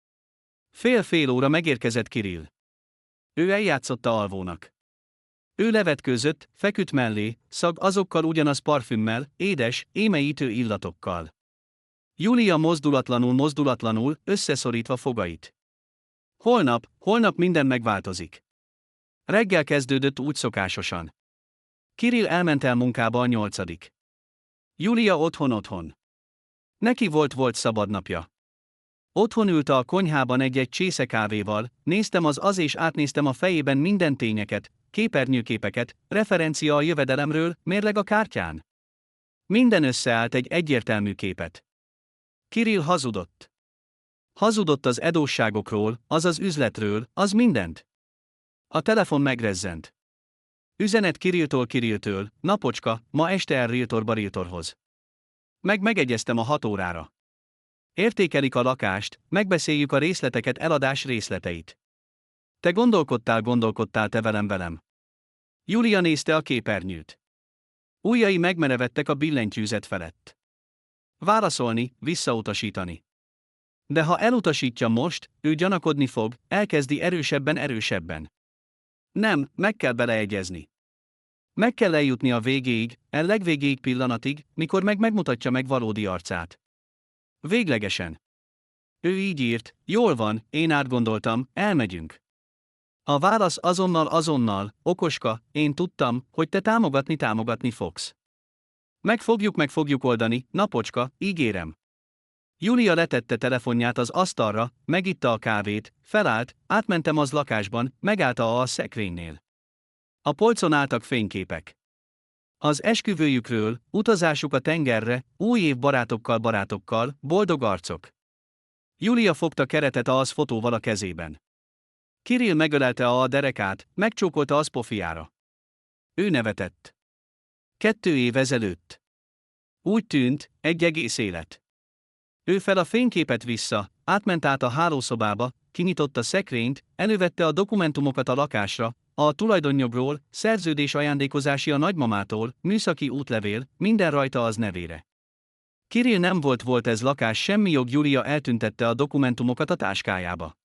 Fél óra megérkezett Kirill. Ő eljátszotta alvónak. Ő levetkőzött, feküdt mellé, szag azokkal ugyanaz parfümmel, édes, émeítő illatokkal. Júlia mozdulatlanul, összeszorítva fogait. Holnap minden megváltozik. Reggel kezdődött úgy szokásosan. Kirill elment el munkába a 8. Júlia otthon. Neki volt szabadnapja. Otthon ült a konyhában egy csésze kávéval, néztem és átnéztem a fejében minden tényeket, képernyőképeket, referencia a jövedelemről, mérleg a kártyán. Minden összeállt egy egyértelmű képet. Kirill hazudott. Hazudott az adósságokról, az üzletről, az mindent. A telefon megrezzent. Üzenet Kirilltől, napocska, ma este el Realtorhoz. Megegyeztem a 6 órára. Értékelik a lakást, megbeszéljük a részleteket, eladás részleteit. Te gondolkodtál te velem. Júlia nézte a képernyőt. Ujjai megmerevedtek a billentyűzet felett. Válaszolni, visszautasítani. De ha elutasítja most, ő gyanakodni fog, elkezdi erősebben. Nem, meg kell beleegyezni. Meg kell eljutni a végéig, legvégéig pillanatig, mikor megmutatja meg valódi arcát. Véglegesen. Ő így írt, jól van, én átgondoltam, elmegyünk. A válasz azonnal, okoska, én tudtam, hogy te támogatni fogsz. Meg fogjuk oldani, napocska, ígérem. Júlia letette telefonját az asztalra, megitta a kávét, felállt, átmentem az lakásban, megállta a szekrénynél. A polcon álltak fényképek. Az esküvőjükről, utazásuk a tengerre, új év barátokkal, boldog arcok. Júlia fogta keretet az fotóval a kezében. Kirill megölelte a derekát, megcsókolta az pofiára. Ő nevetett. 2 év ezelőtt. Úgy tűnt, egy egész élet. Ő fel a fényképet vissza, átment át a hálószobába, kinyitotta szekrényt, elővette a dokumentumokat a lakásra, a tulajdonjogról, szerződés ajándékozási a nagymamától, műszaki útlevél, minden rajta az nevére. Kirill nem volt ez lakás semmi jog. Júlia eltüntette a dokumentumokat a táskájába.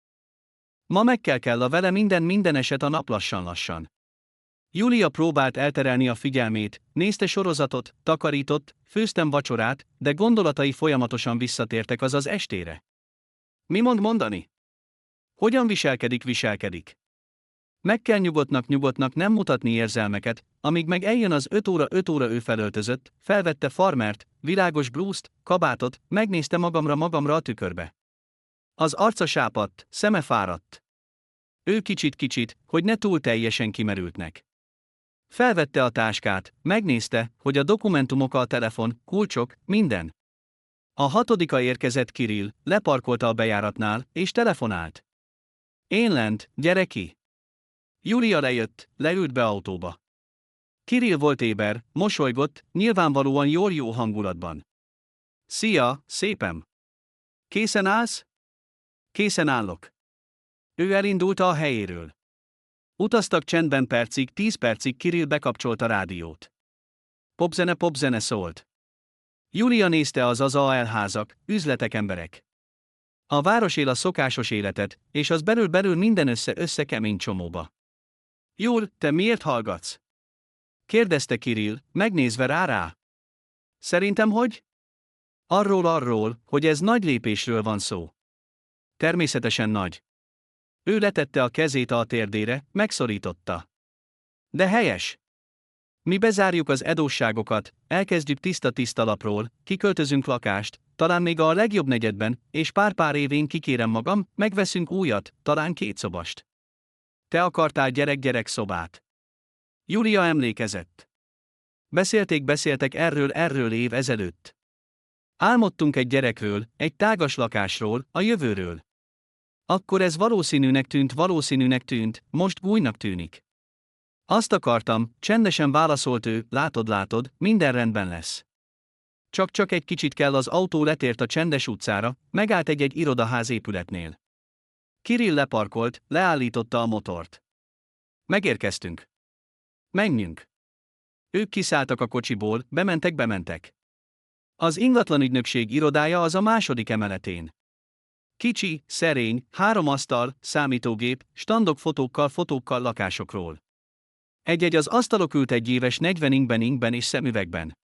Ma meg kell a vele minden eset a nap lassan. Júlia próbált elterelni a figyelmét, nézte sorozatot, takarított, főztem vacsorát, de gondolatai folyamatosan visszatértek az estére. Mi mondani? Hogyan viselkedik. Meg kell nyugodtnak nem mutatni érzelmeket, amíg meg eljön az 5 óra ő felöltözött, felvette farmert, világos blúzt, kabátot, megnézte magamra a tükörbe. Az arca sápadt, szeme fáradt. Ő kicsit, hogy ne túl teljesen kimerültnek. Felvette a táskát, megnézte, hogy a dokumentumok, a telefon, kulcsok, minden. A 6-a érkezett Kirill, leparkolta a bejáratnál, és telefonált. Én lent, gyere ki! Julia lejött, leült be autóba. Kirill volt éber, mosolygott, nyilvánvalóan jó hangulatban. Szia, szépem! Készen állsz? Készen állok. Ő elindult a helyéről. Utaztak csendben 10 percig Kirill bekapcsolta a rádiót. Popzene szólt. Julia nézte az AL-házak, üzletek, emberek. A város él a szokásos életet, és az belül minden össze kemény csomóba. Jól, te miért hallgatsz? Kérdezte Kirill, megnézve rá. Szerintem hogy? Arról, hogy ez nagy lépésről van szó. Természetesen nagy. Ő letette a kezét a térdére, megszorította. De helyes. Mi bezárjuk az adósságokat, elkezdjük tiszta lapról, kiköltözünk lakást, talán még a legjobb negyedben, és pár évén kikérem magam, megveszünk újat, talán 2 szobast. Te akartál gyerek szobát. Julia emlékezett. Beszéltek erről év ezelőtt. Álmodtunk egy gyerekről, egy tágas lakásról, a jövőről. Akkor ez valószínűnek tűnt, most bújnak tűnik. Azt akartam, csendesen válaszolt ő, látod, minden rendben lesz. Csak egy kicsit kell. Az autó letért a csendes utcára, megállt egy irodaház épületnél. Kirill leparkolt, leállította a motort. Megérkeztünk. Menjünk. Ők kiszálltak a kocsiból, bementek. Az ingatlanügynökség irodája az a 2. emeletén. Kicsi, szerény, 3 asztal, számítógép, standok fotókkal lakásokról. Egy az asztalok ült egy éves 40 ingben és szemüvegben.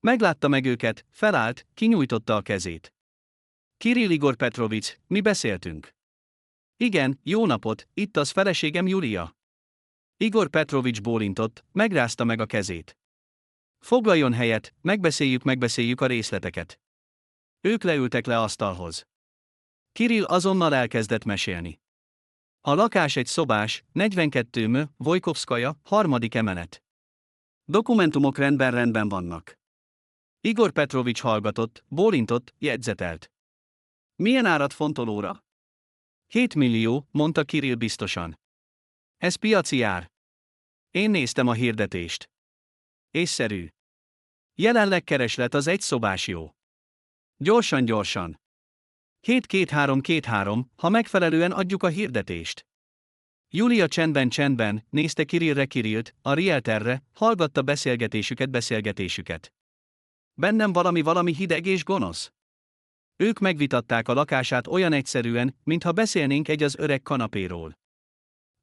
Meglátta meg őket, felállt, kinyújtotta a kezét. Kirill Igor Petrovics, mi beszéltünk. Igen, jó napot, itt az feleségem Julia. Igor Petrovics bólintott, megrázta meg a kezét. Foglaljon helyet, megbeszéljük a részleteket. Ők leültek le asztalhoz. Kirill azonnal elkezdett mesélni. A lakás egy szobás, 42 mű, Vojkovszkaja, 3. emelet. Dokumentumok rendben vannak. Igor Petrovics hallgatott, bólintott, jegyzetelt. Milyen árat fontolóra? 7 millió, mondta Kirill biztosan. Ez piaci ár. Én néztem a hirdetést. Észszerű. Jelenleg kereslet az egy szobás jó. Gyorsan. 7-2-3, ha megfelelően adjuk a hirdetést. Julia csendben nézte Kirillt, a realterre, hallgatta beszélgetésüket. Bennem valami hideg és gonosz. Ők megvitatták a lakását olyan egyszerűen, mintha beszélnénk az öreg kanapéról.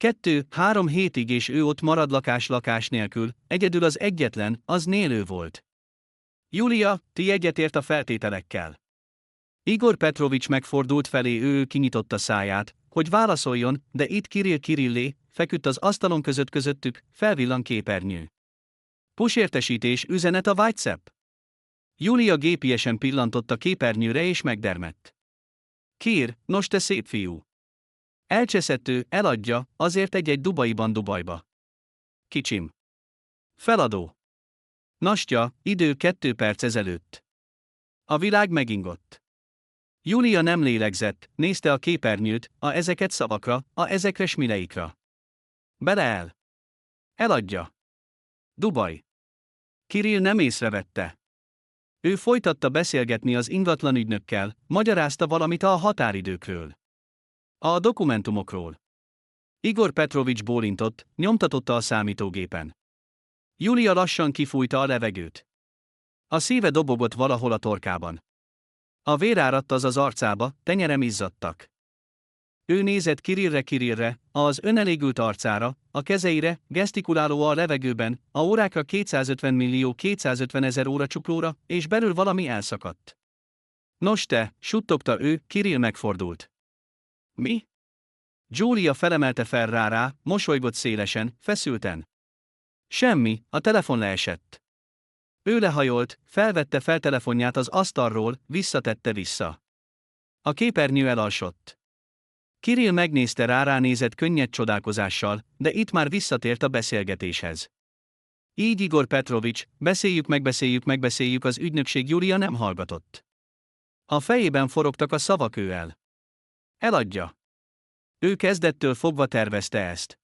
2-3 hétig és ő ott marad lakás nélkül, egyedül az egyetlen, az nélő volt. Julia, ti egyetért a feltételekkel. Igor Petrovics megfordult felé, ő kinyitotta száját, hogy válaszoljon, de itt Kirillé, feküdt az asztalon közöttük, felvillan képernyő. Push értesítés, üzenet a WhatsApp. Julia gépiesen pillantott a képernyőre és megdermedt. Kir, nos te szép fiú. Elcseszettő, eladja, azért egy Dubajba. Kicsim. Feladó. Nastya, idő 2 perc ezelőtt. A világ megingott. Julia nem lélegzett, nézte a képernyőt, ezeket szavakra, ezekre smileikra. Beleáll. Eladja. Dubaj. Kirill nem észrevette. Ő folytatta beszélgetni az ingatlanügynökkel, magyarázta valamit a határidőkről. A dokumentumokról. Igor Petrovics bólintott, nyomtatotta a számítógépen. Julia lassan kifújta a levegőt. A szíve dobogott valahol a torkában. A vér áradt az arcába, tenyerem izzadtak. Ő nézett Kirillre, az önelégült arcára, a kezeire, gesztikuláló a levegőben, a órákra 250 000 óra csuklóra, és belül valami elszakadt. Nos te, suttogta ő, Kirill megfordult. Mi? Giulia felemelte fel rá, mosolygott szélesen, feszülten. Semmi, a telefon leesett. Ő lehajolt, felvette feltelefonját az asztalról, visszatette vissza. A képernyő elalsott. Kirill megnézte ránézett könnyed csodálkozással, de itt már visszatért a beszélgetéshez. Így Igor Petrovics, megbeszéljük, az ügynökség. Julia nem hallgatott. A fejében forogtak a szavak őel. Eladja. Ő kezdettől fogva tervezte ezt.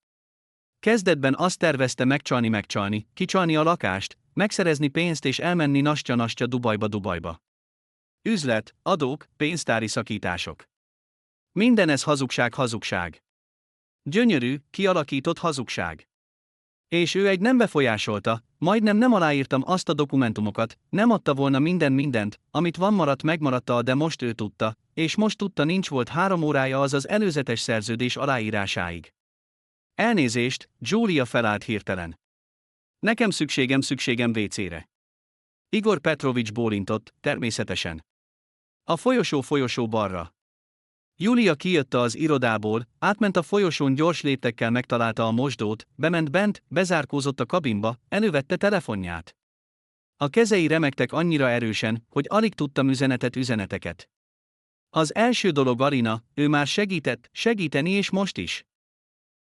Kezdetben azt tervezte megcsalni, kicsalni a lakást, megszerezni pénzt és elmenni nastya Dubajba. Üzlet, adók, pénztári szakítások. Minden ez hazugság. Gyönyörű, kialakított hazugság. És ő nem befolyásolta, majdnem nem aláírtam azt a dokumentumokat, nem adta volna mindent, amit van megmaradta, de most ő tudta, és most tudta, nincs volt 3 órája az előzetes szerződés aláírásáig. Elnézést, Giulia felállt hirtelen. Nekem szükségem WC-re. Igor Petrovics bólintott, természetesen. A folyosó balra. Julia kijött az irodából, átment a folyosón gyors léptekkel megtalálta a mosdót, bement bent, bezárkózott a kabinba, elővette telefonját. A kezei remegtek annyira erősen, hogy alig tudtam üzeneteket. Az első dolog Alina, ő már segíteni és most is.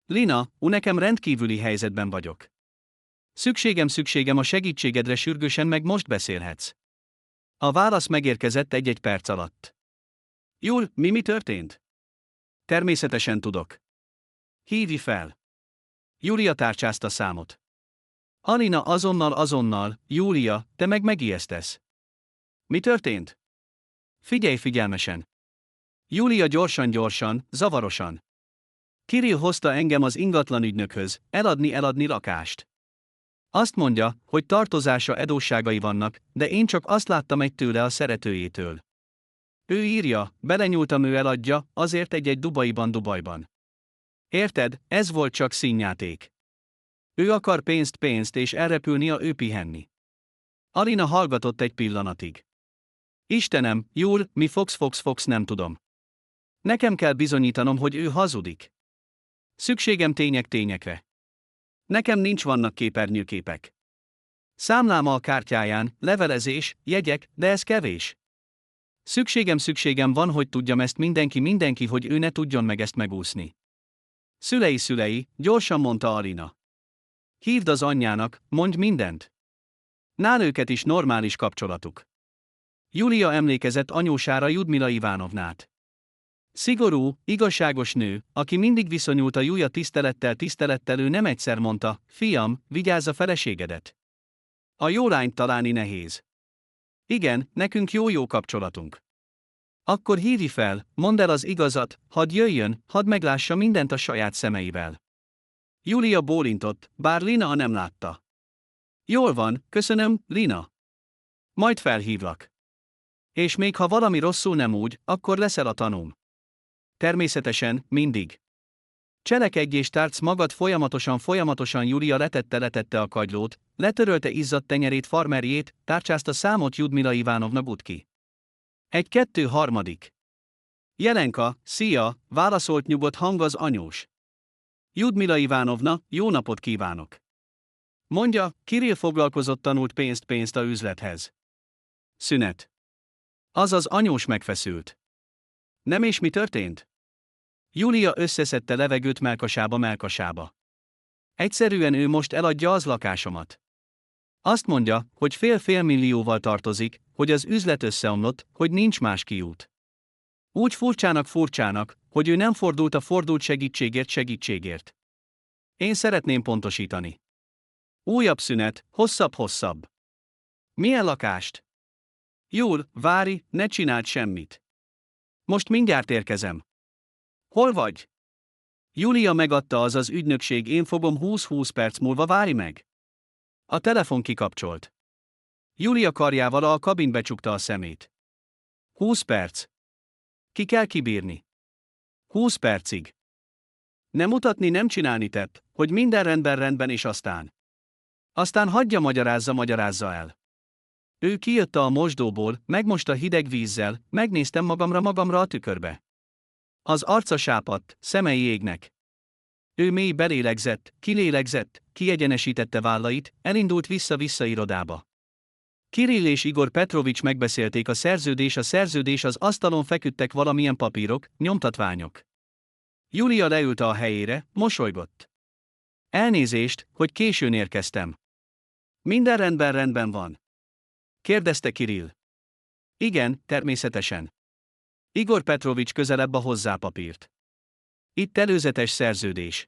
Lina, nekem rendkívüli helyzetben vagyok. Szükségem a segítségedre sürgősen, meg most beszélhetsz. A válasz megérkezett egy perc alatt. Jul, mi történt? Természetesen tudok. Hívj fel. Julia tárcsázta számot. Alina azonnal, Julia, te megijesztesz. Mi történt? Figyelj figyelmesen. Julia gyorsan, zavarosan. Kirill hozta engem az ingatlanügynökhöz, eladni lakást. Azt mondja, hogy tartozása adósságai vannak, de én csak azt láttam tőle a szeretőjétől. Ő írja, belenyúltam, ő eladja, azért egy Dubajban. Érted, ez volt csak színjáték. Ő akar pénzt és elrepülni, ő pihenni. Alina hallgatott egy pillanatig. Istenem, Jul, mi fogsz, nem tudom. Nekem kell bizonyítanom, hogy ő hazudik. Szükségem tényekre. Nekem vannak képernyőképek. Számláma a kártyáján, levelezés, jegyek, de ez kevés. Szükségem van, hogy tudjam ezt mindenki, hogy ő ne tudjon meg ezt megúszni. Szülei, gyorsan mondta Alina. Hívd az anyjának, mondj mindent. Nálőket is normális kapcsolatuk. Julia emlékezett anyósára, Ljudmila Ivanovnát. Szigorú, igazságos nő, aki mindig viszonyult a Julia tisztelettel, ő nem egyszer mondta, fiam, vigyázz a feleségedet. A jó lányt találni nehéz. Igen, nekünk jó kapcsolatunk. Akkor hívj fel, mondd el az igazat, hadd jöjjön, hadd meglássa mindent a saját szemeivel. Julia bólintott, bár Lina nem látta. Jól van, köszönöm, Lina. Majd felhívlak. És még ha valami rosszul nem úgy, akkor leszel a tanúm. Természetesen, mindig. Cselekedj és tárc magad folyamatosan. Julia letette a kagylót, letörölte izzadt tenyerét, farmerjét, tárcsázta számot Ljudmila Ivanovna Budki. 1-2-3. Jelenka, szia, válaszolt nyugodt hang az anyós. Ljudmila Ivanovna, jó napot kívánok. Mondja, Kirill foglalkozott, tanult pénzt a üzlethez. Szünet. Azaz anyós megfeszült. Nem, és mi történt? Julia összeszedte levegőt melkasába. Egyszerűen ő most eladja az lakásomat. Azt mondja, hogy fél millióval tartozik, hogy az üzlet összeomlott, hogy nincs más kiút. Úgy furcsának, hogy ő nem fordult a fordult segítségért. Én szeretném pontosítani. Újabb szünet, hosszabb. Milyen lakást? Jul, várj, ne csináld semmit. Most mindjárt érkezem. Hol vagy? Julia megadta az ügynökség, én fogom 20 perc múlva, várj meg. A telefon kikapcsolt. Julia karjával a kabinbe csukta a szemét. 20 perc. Ki kell kibírni. 20 percig. Nem mutatni, nem csinálni tett, hogy minden rendben és aztán hagyja magyarázza el. Ő kijött a mosdóból, megmosta hideg vízzel, megnéztem magamra a tükörbe. Az arca sápadt, szemei égnek. Ő mély belélegzett, kilélegzett, kiegyenesítette vállait, elindult vissza-vissza irodába. Kirill és Igor Petrovics megbeszélték a szerződés az asztalon feküdtek valamilyen papírok, nyomtatványok. Julia leült a helyére, mosolygott. Elnézést, hogy későn érkeztem. Minden rendben van? Kérdezte Kirill. Igen, természetesen. Igor Petrovics közelebb a hozzá papírt. Itt előzetes szerződés.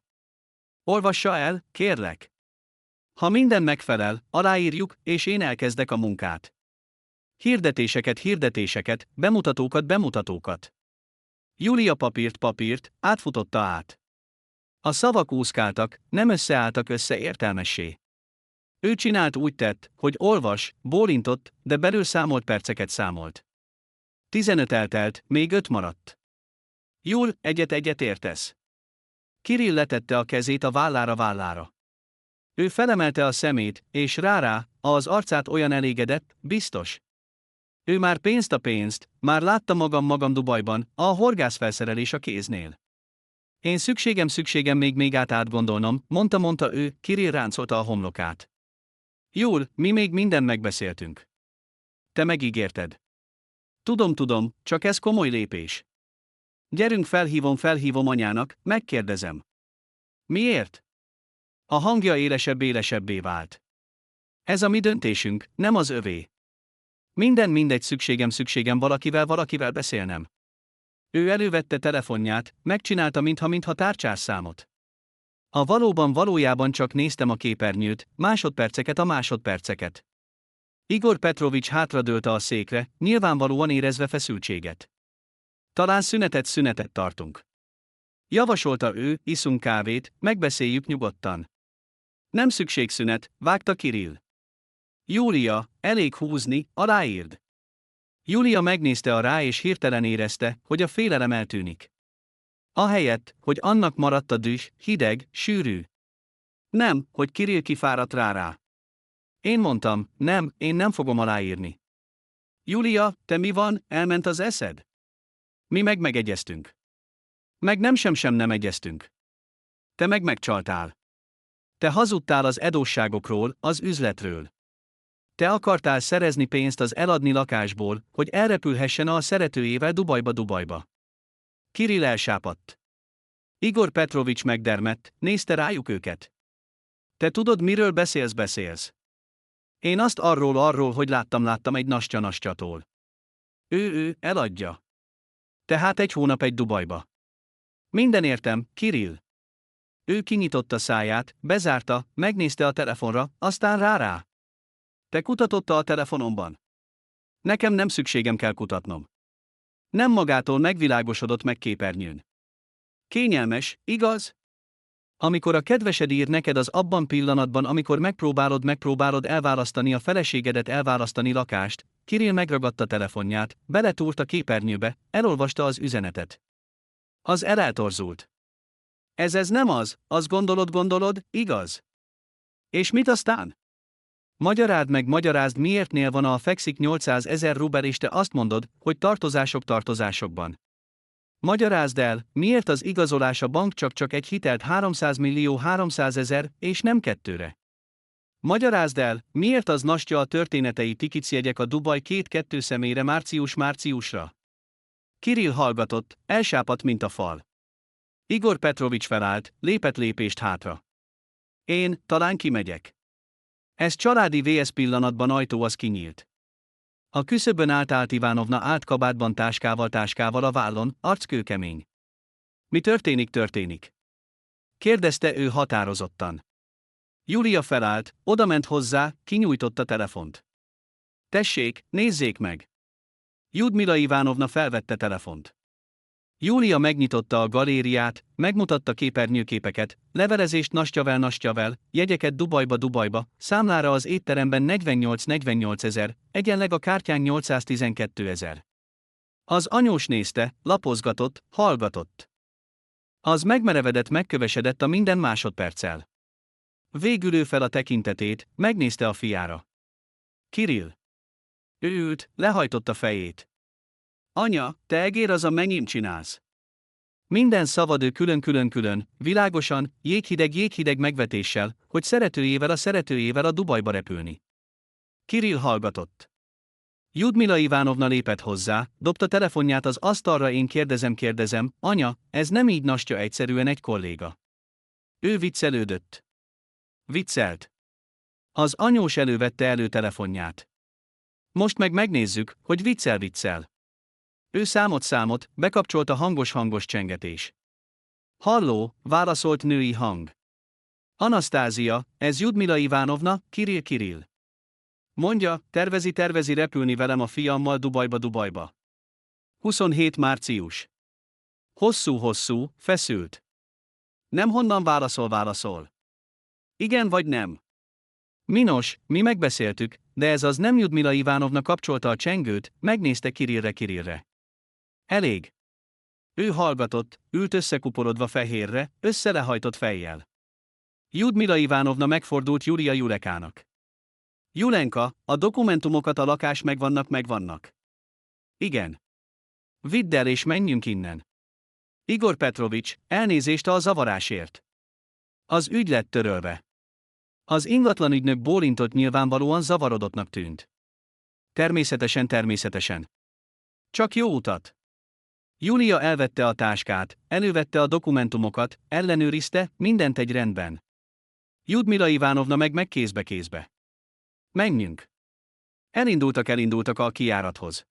Olvassa el, kérlek. Ha minden megfelel, aláírjuk, és én elkezdek a munkát. Hirdetéseket, bemutatókat. Julia papírt, átfutotta át. A szavak úszkáltak, nem összeálltak értelmessé. Ő úgy tett, hogy olvas, bólintott, de belül számolt perceket számolt. 15 eltelt, még 5 maradt. Jól, egyet értesz. Kirill letette a kezét a vállára. Ő felemelte a szemét, és rá, az arcát olyan elégedett, biztos. Ő már pénzt, már látta magam Dubajban, a horgászfelszerelés a kéznél. Én szükségem még átgondolnom, mondta ő, Kirill ráncolta a homlokát. Jól, mi még mindent megbeszéltünk. Te megígérted. Tudom, csak ez komoly lépés. Gyerünk, felhívom anyának, megkérdezem. Miért? A hangja élesebbé vált. Ez a mi döntésünk, nem az övé. Mindegy, szükségem valakivel beszélnem. Ő elővette telefonját, megcsinálta mintha tárcsásszámot. A valójában csak néztem a képernyőt, másodperceket. Igor Petrovics hátradőlte a székre, nyilvánvalóan érezve feszültséget. Talán szünetet tartunk. Javasolta ő, iszunk kávét, megbeszéljük nyugodtan. Nem szükség szünet, vágta Kirill. Júlia, elég húzni, aláírd. Júlia megnézte rá és hirtelen érezte, hogy a félelem eltűnik. Ahelyett, hogy annak maradt a düh, hideg, sűrű. Nem, hogy Kirill kifáradt rá. Én mondtam, én nem fogom aláírni. Júlia, te mi van, elment az eszed? Mi megegyeztünk. Meg nem egyeztünk. Te megcsaltál. Te hazudtál az adósságokról, az üzletről. Te akartál szerezni pénzt az eladni lakásból, hogy elrepülhessen a szeretőjével Dubajba. Kirill elsápadt. Igor Petrovics megdermedt, nézte rájuk őket. Te tudod, miről beszélsz? Én azt arról, hogy láttam egy nastya-nastyatól. Ő eladja. Tehát egy hónap egy Dubajba. Minden értem, Kirill. Ő kinyitotta száját, bezárta, megnézte a telefonra, aztán rá. Te kutatotta a telefonomban? Nekem nem szükségem kell kutatnom. Nem magától megvilágosodott meg képernyőn. Kényelmes, igaz? Amikor a kedvesed ír neked az abban pillanatban, amikor megpróbálod elválasztani a feleségedet, elválasztani lakást, Kirill megragadta telefonját, beletúrt a képernyőbe, elolvasta az üzenetet. Az eltorzult. Ez nem az, azt gondolod, igaz? És mit aztán? Magyarázd, miértnél van a fekszik 800 000 rubel és te azt mondod, hogy tartozásokban. Magyarázd el, miért az igazolás a bank csak egy hitelt 300 000 és nem 2-re. Magyarázd el, miért az nastya a történetei tikicjegyek a Dubaj 2 személyre márciusra. Kirill hallgatott, elsápadt, mint a fal. Igor Petrovics felállt, lépett lépést hátra. Én, talán kimegyek. Ez családi vs pillanatban ajtó az kinyílt. A küszöbön állt Ivanovna állt kabátban táskával a vállon, arckőkemény. Mi történik? Kérdezte ő határozottan. Julia felállt, odament hozzá, kinyújtotta telefont. Tessék, nézzék meg! Ljudmila Ivanovna felvette telefont. Julia megnyitotta a galériát, megmutatta képernyőképeket, levelezést nastyavel, jegyeket Dubajba, számlára az étteremben 48 000, egyenleg a kártyán 812 000. Az anyós nézte, lapozgatott, hallgatott. Az megmerevedett, megkövesedett a minden másodperccel. Végül ő fel a tekintetét, megnézte a fiára. Kirill. Ő ült, lehajtotta fejét. Anya, te egér az a mennyim csinálsz. Minden szavadő külön-külön-külön, világosan, jéghideg megvetéssel, hogy szeretőjével a Dubajba repülni. Kirill hallgatott. Lyudmila Ivanovna lépett hozzá, dobta telefonját az asztalra. Én kérdezem, anya, ez nem így, nastya egyszerűen egy kolléga. Ő viccelődött. Viccelt. Az anyós elővette telefonját. Most meg megnézzük, hogy viccel. Ő számot, bekapcsolta hangos csengetés. Halló, válaszolt női hang. Anasztázia, ez Lyudmila Ivanovna, Kirill. Mondja, tervezi repülni velem a fiammal Dubajba. 27 március. Hosszú, feszült. Nem honnan válaszol. Igen vagy nem? Minos, mi megbeszéltük, de ez az nem. Lyudmila Ivanovna kapcsolta a csengőt, megnézte Kirillre. Elég. Ő hallgatott, ült összekuporodva fehérre, összelehajtott fejjel. Lyudmila Ivanovna megfordult Julekának. Julenka, a dokumentumokat a lakás megvannak. Igen. Vidd el és menjünk innen. Igor Petrovics, elnézést a zavarásért. Az ügy lett törölve. Az ingatlanügynök bólintott, nyilvánvalóan zavarodottnak tűnt. Természetesen. Csak jó utat. Julia elvette a táskát, elővette a dokumentumokat, ellenőrizte, mindent egy rendben. Lyudmila Ivanovna meg kézbe. Menjünk. Elindultak a kijárathoz.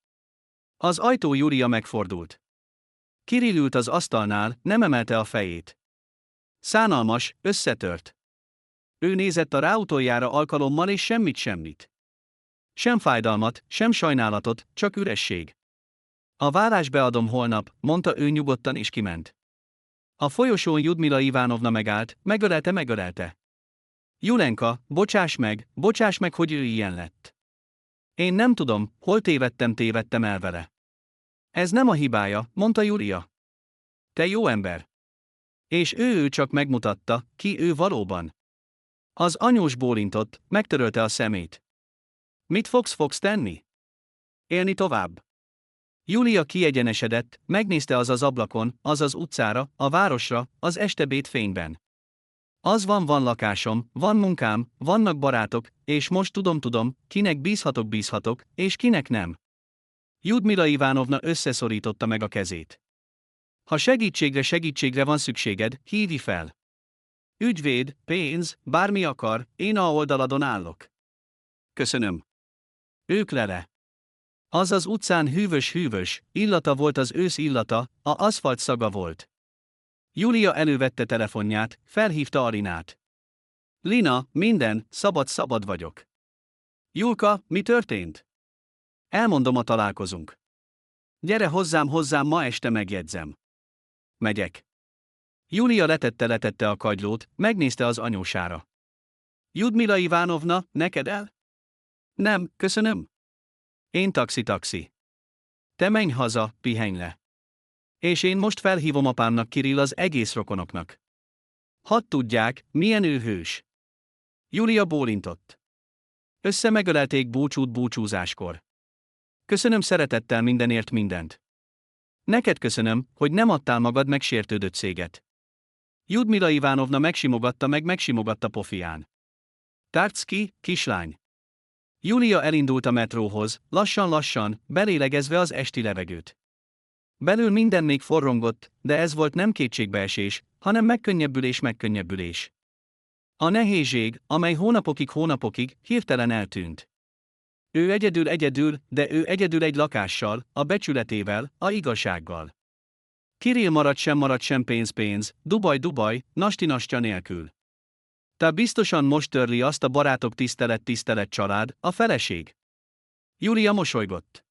Az ajtó. Julia megfordult. Kirill ült az asztalnál, nem emelte a fejét. Szánalmas, összetört. Ő nézett a ráutoljára alkalommal, és semmit. Sem fájdalmat, sem sajnálatot, csak üresség. A vállás beadom holnap, mondta ő nyugodtan, és kiment. A folyosón Lyudmila Ivanovna megállt, megölelte. Julenka, bocsáss meg, hogy ő ilyen lett. Én nem tudom, hol tévedtem el vele. Ez nem a hibája, mondta Julia. Te jó ember. És ő csak megmutatta, ki ő valóban. Az anyós bólintott, megtörölte a szemét. Mit fogsz tenni? Élni tovább. Julia kiegyenesedett, megnézte az ablakon, az utcára, a városra, az estebéd fényben. Az van lakásom, van munkám, vannak barátok, és most tudom, kinek bízhatok, és kinek nem. Lyudmila Ivanovna összeszorította meg a kezét. Ha segítségre van szükséged, hívj fel. Ügyvéd, pénz, bármi akar, én a oldaladon állok. Köszönöm. Ők lele. Az utcán hűvös, illata volt, az ősz illata, a aszfalt szaga volt. Julia elővette telefonját, felhívta Arinát. Lina, minden, szabad vagyok. Julka, mi történt? Elmondom, találkozunk. Gyere hozzám, ma este megjegyzem. Megyek. Julia letette a kagylót, megnézte az anyósára. Lyudmila Ivanovna, neked el? Nem, köszönöm. Én taxi. Te menj haza, pihenj le. És én most felhívom apámnak, Kirill, az egész rokonoknak. Hadd tudják, milyen ő hős. Julia bólintott. Megölelték búcsúzáskor. Köszönöm szeretettel mindenért mindent. Neked köszönöm, hogy nem adtál magad megsértődött céget. Lyudmila Ivanovna megsimogatta pofián. Tarcki, kislány. Julia elindult a metróhoz, lassan, belélegezve az esti levegőt. Belül minden még forrongott, de ez volt nem kétségbeesés, hanem megkönnyebbülés. A nehézség, amely hónapokig hirtelen eltűnt. Ő egyedül, de ő egyedül egy lakással, a becsületével, a igazsággal. Kirill maradt sem pénz, Dubaj, nastya nélkül. Te biztosan most törli azt a barátok, tisztelet család, a feleség. Julia mosolygott.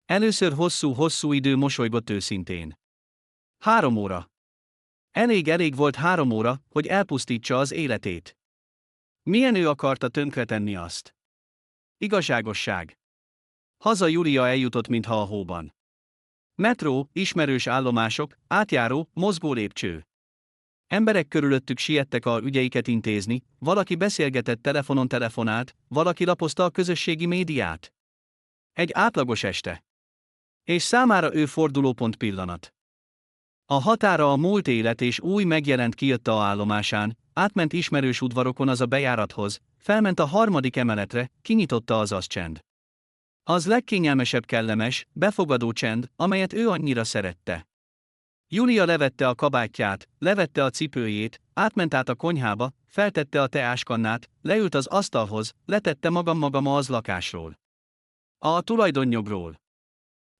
Először hosszú idő mosolygott őszintén. 3 óra. Elég volt 3 óra, hogy elpusztítsa az életét. Milyen ő akarta tönkretenni azt? Igazságosság. Haza. Julia eljutott, mintha a hóban. Metró, ismerős állomások, átjáró, mozgó lépcső. Emberek körülöttük siettek a ügyeiket intézni, valaki beszélgetett, telefonált, valaki lapozta a közösségi médiát. Egy átlagos este. És számára ő fordulópont pillanat. A határa a múlt élet és új megjelent Kiötta állomásán, átment ismerős udvarokon az a bejárathoz, felment a 3. emeletre, kinyitotta az aszcsend. Az legkényelmesebb kellemes, befogadó csend, amelyet ő annyira szerette. Júlia levette a kabátját, levette a cipőjét, átment át a konyhába, feltette a teáskannát, leült az asztalhoz, letette magam az lakásról. A tulajdonjogról.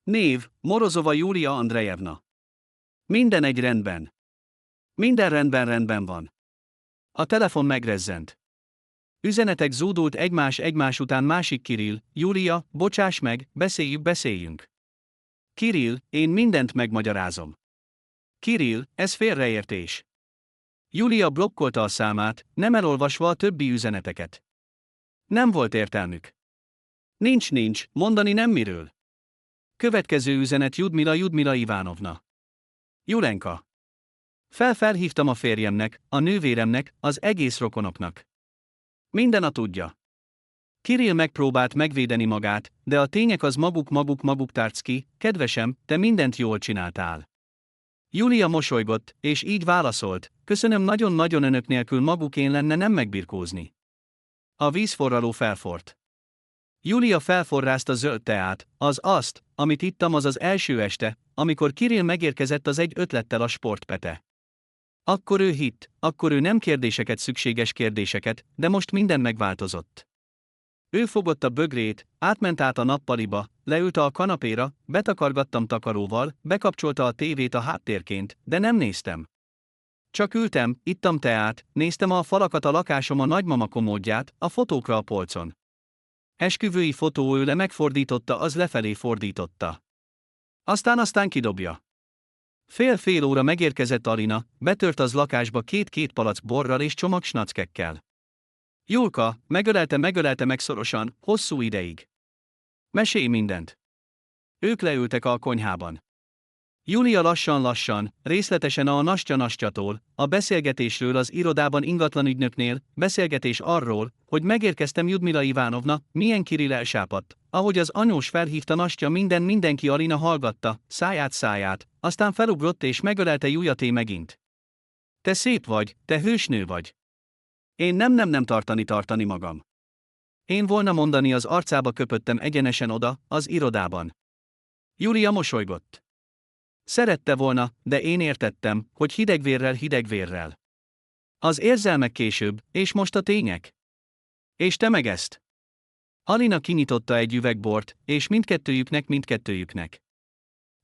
Név, Morozova Júlia Andrejevna. Minden egy rendben. Minden rendben van. A telefon megrezzent. Üzenetek zúdult egymás után. Másik Kirill, Júlia, bocsáss meg, beszéljünk. Kirill, én mindent megmagyarázom. Kirill, ez félreértés. Júlia blokkolta a számát, nem elolvasva a többi üzeneteket. Nem volt értelmük. Nincs, mondani nem miről. Következő üzenet Ljudmila Ivánovna. Julenka. Felhívtam a férjemnek, a nővéremnek, az egész rokonoknak. Minden a tudja. Kirill megpróbált megvédeni magát, de a tények az maguk tárc ki, kedvesem, te mindent jól csináltál. Júlia mosolygott, és így válaszolt, köszönöm nagyon önök nélkül magukén lenne nem megbirkózni. A vízforraló felforrt. Júlia felforrázta zöld teát, azt, amit ittam az első este, amikor Kirill megérkezett az egy ötlettel a sportpete. Akkor ő nem szükséges kérdéseket, de most minden megváltozott. Ő fogott a bögrét, átment át a nappaliba, leült a kanapéra, betakargattam takaróval, bekapcsolta a tévét a háttérként, de nem néztem. Csak ültem, ittam teát, néztem a falakat a lakásom a nagymama komódját, a fotókra a polcon. Esküvői fotó őle megfordította, az lefelé fordította. Aztán kidobja. Fél óra megérkezett Alina, betört az lakásba két palack borral és csomag snackekkel. Julka, megölelte meg szorosan, hosszú ideig. Mesélj mindent. Ők leültek a konyhában. Júlia lassan, részletesen a Nastya-Nastyatól, a beszélgetésről az irodában ingatlanügynöknél, beszélgetés arról, hogy megérkeztem Ljudmila Ivánovna, milyen Kirill elsápadt, ahogy az anyós felhívta Nastya mindenki Alina hallgatta, száját, aztán felugrott és megölelte Júliaté megint. Te szép vagy, te hősnő vagy. Én nem tartani magam. Én volna mondani az arcába köpöttem egyenesen oda, az irodában. Júlia mosolygott. Szerette volna, de én értettem, hogy hidegvérrel. Az érzelmek később, és most a tények. És te meg ezt. Alina kinyitotta egy üveg bort, és mindkettőjüknek.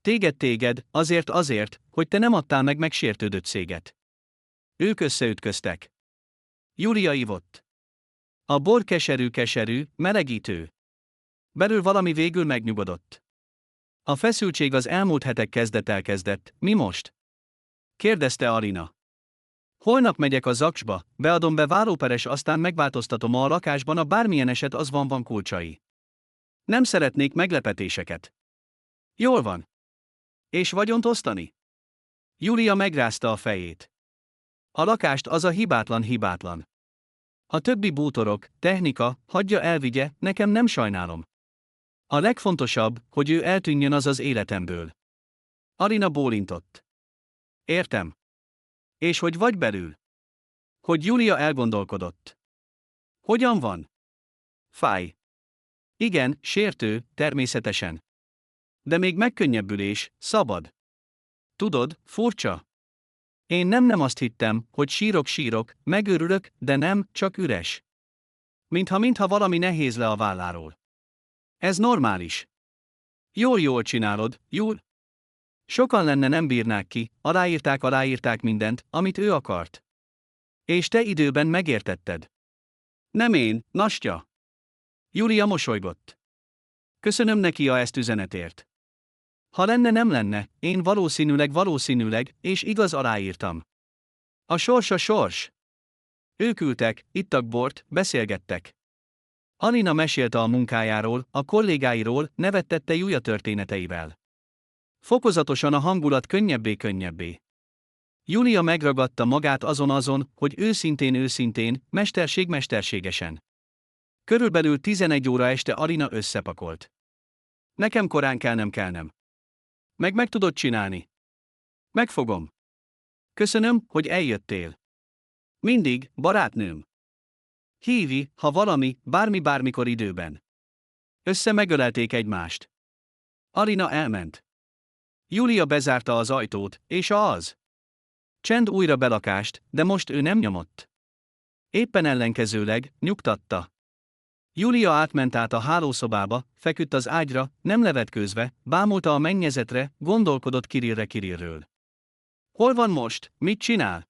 Téged, azért, hogy te nem adtál meg megsértődött széget. Ők összeütköztek. Júlia ivott. A bor keserű, melegítő. Belül valami végül megnyugodott. A feszültség az elmúlt hetek elkezdett, mi most? Kérdezte Alina. Holnap megyek a Zaksba, beadom be váróperes, aztán megváltoztatom a lakásban, a bármilyen eset az van kulcsai. Nem szeretnék meglepetéseket. Jól van. És vagyont osztani? Júlia megrázta a fejét. A lakást az a hibátlan. A többi bútorok, technika, hagyja elvigye, nekem nem sajnálom. A legfontosabb, hogy ő eltűnjön az életemből. Alina bólintott. Értem. És hogy vagy belül? Hogy Júlia elgondolkodott. Hogyan van? Fáj. Igen, sértő, természetesen. De még megkönnyebbülés, szabad. Tudod, furcsa. Én nem azt hittem, hogy sírok, megőrülök, de nem, csak üres. Mintha valami nehéz le a válláról. Ez normális. Jól csinálod, jól. Sokan lenne nem bírnák ki, aláírták mindent, amit ő akart. És te időben megértetted. Nem én, Nastya. Júlia mosolygott. Köszönöm neki ezt üzenetért. Ha lenne nem lenne, én valószínűleg, és igaz aláírtam. A sors. Ők ültek, ittak bort, beszélgettek. Alina mesélte a munkájáról, a kollégáiról, nevettette Júlia történeteivel. Fokozatosan a hangulat könnyebbé. Júlia megragadta magát azon, hogy őszintén, mesterségesen. Körülbelül 11 óra este Alina összepakolt. Nekem korán kelnem. Meg tudod csinálni? Megfogom. Köszönöm, hogy eljöttél. Mindig, barátnőm. Hívj, ha valami, bármikor időben. Megölelték egymást. Alina elment. Julia bezárta az ajtót, és az. Csend újra belakást, de most ő nem nyomott. Éppen ellenkezőleg, nyugtatta. Julia átment át a hálószobába, feküdt az ágyra, nem levetkőzve, bámulta a mennyezetre, gondolkodott Kirillről. Hol van most, mit csinál?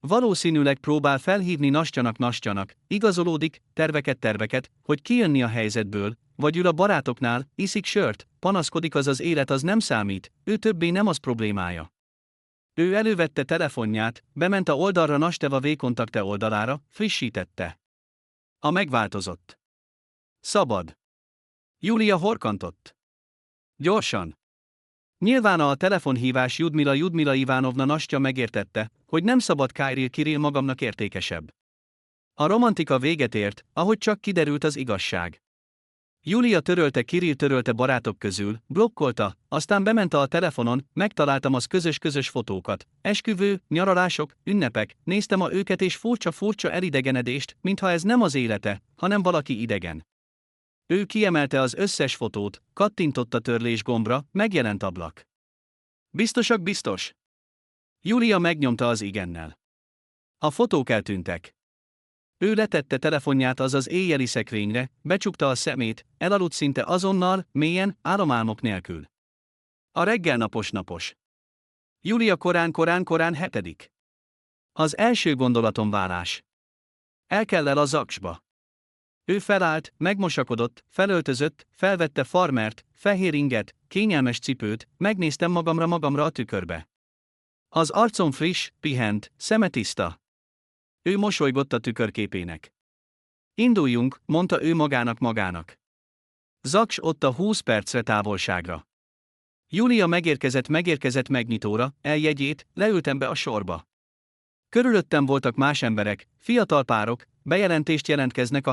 Valószínűleg próbál felhívni Nastyanak, igazolódik, terveket, hogy kijönni a helyzetből, vagy ül a barátoknál, iszik sört, panaszkodik, az élet az nem számít, ő többé nem az problémája. Ő elővette telefonját, bement a oldalra Nasteva V-kontakte oldalára, frissítette. A megváltozott. Szabad. Julia horkantott. Gyorsan. Nyilván a telefonhívás Ljudmila Ivanovna Nastya megértette, hogy nem szabad Kirill magamnak értékesebb. A romantika véget ért, ahogy csak kiderült az igazság. Julia Kirill törölte barátok közül, blokkolta, aztán bement a telefonon, megtaláltam az közös fotókat, esküvő, nyaralások, ünnepek, néztem őket és furcsa elidegenedést, mintha ez nem az élete, hanem valaki idegen. Ő kiemelte az összes fotót, kattintott a törlés gombra, megjelent ablak. Biztos? Julia megnyomta az igennel. A fotók eltűntek. Ő letette telefonját az éjjeli szekrényre, becsukta a szemét, elaludt szinte azonnal, mélyen, álomálmok nélkül. A reggel napos. Julia korán 7. Az első gondolatom válás. El kell a zaksba. Ő felállt, megmosakodott, felöltözött, felvette farmert, fehér inget, kényelmes cipőt, megnéztem magamra a tükörbe. Az arcom friss, pihent, szeme tiszta. Ő mosolygott a tükörképének. Induljunk, mondta ő magának. Zaks ott a 20 percre távolságra. Julia megérkezett megnyitóra, eljegyét, leültem be a sorba. Körülöttem voltak más emberek, fiatal párok, bejelentést jelentkeznek a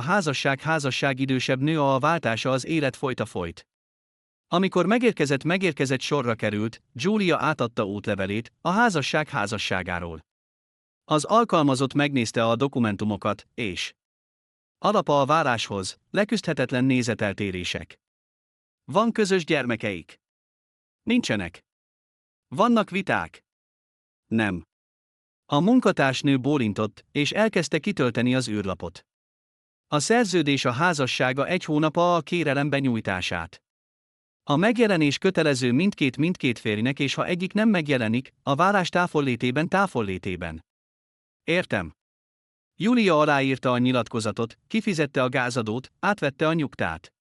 házasság idősebb nő a váltása az élet folyt. Amikor megérkezett sorra került, Julia átadta útlevelét, a házasságáról. Az alkalmazott megnézte a dokumentumokat, és alapa a váráshoz, leküzdhetetlen nézeteltérések. Van közös gyermekeik? Nincsenek. Vannak viták? Nem. A munkatársnő bólintott, és elkezdte kitölteni az űrlapot. A szerződés a házassága 1 hónapa a kérelem benyújtását. A megjelenés kötelező mindkét férjnek, és ha egyik nem megjelenik, a várás távollétében. Értem. Julia aláírta a nyilatkozatot, kifizette a gázadót, átvette a nyugtát.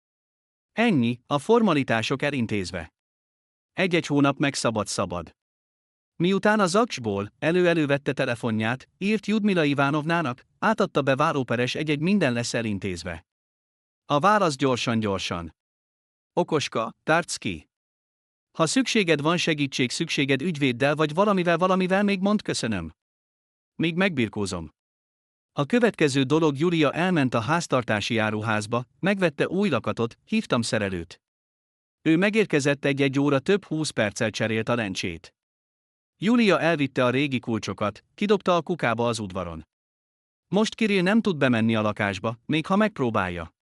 Ennyi, a formalitások elintézve. 1 hónap meg szabad. Miután a zaksból elővette telefonját, írt Ljudmila Ivanovnának, átadta be váróperes egy minden lesz elintézve. A válasz gyorsan. Okoska, tárc ki. Ha szükséged van szükséged ügyvéddel vagy valamivel még mondd köszönöm. Még megbirkózom. A következő dolog, Julia elment a háztartási áruházba, megvette új lakatot, hívtam szerelőt. Ő megérkezett 1 óra több 20 perccel cserélt a lencsét. Julia elvitte a régi kulcsokat, kidobta a kukába az udvaron. Most Kirill nem tud bemenni a lakásba, még ha megpróbálja.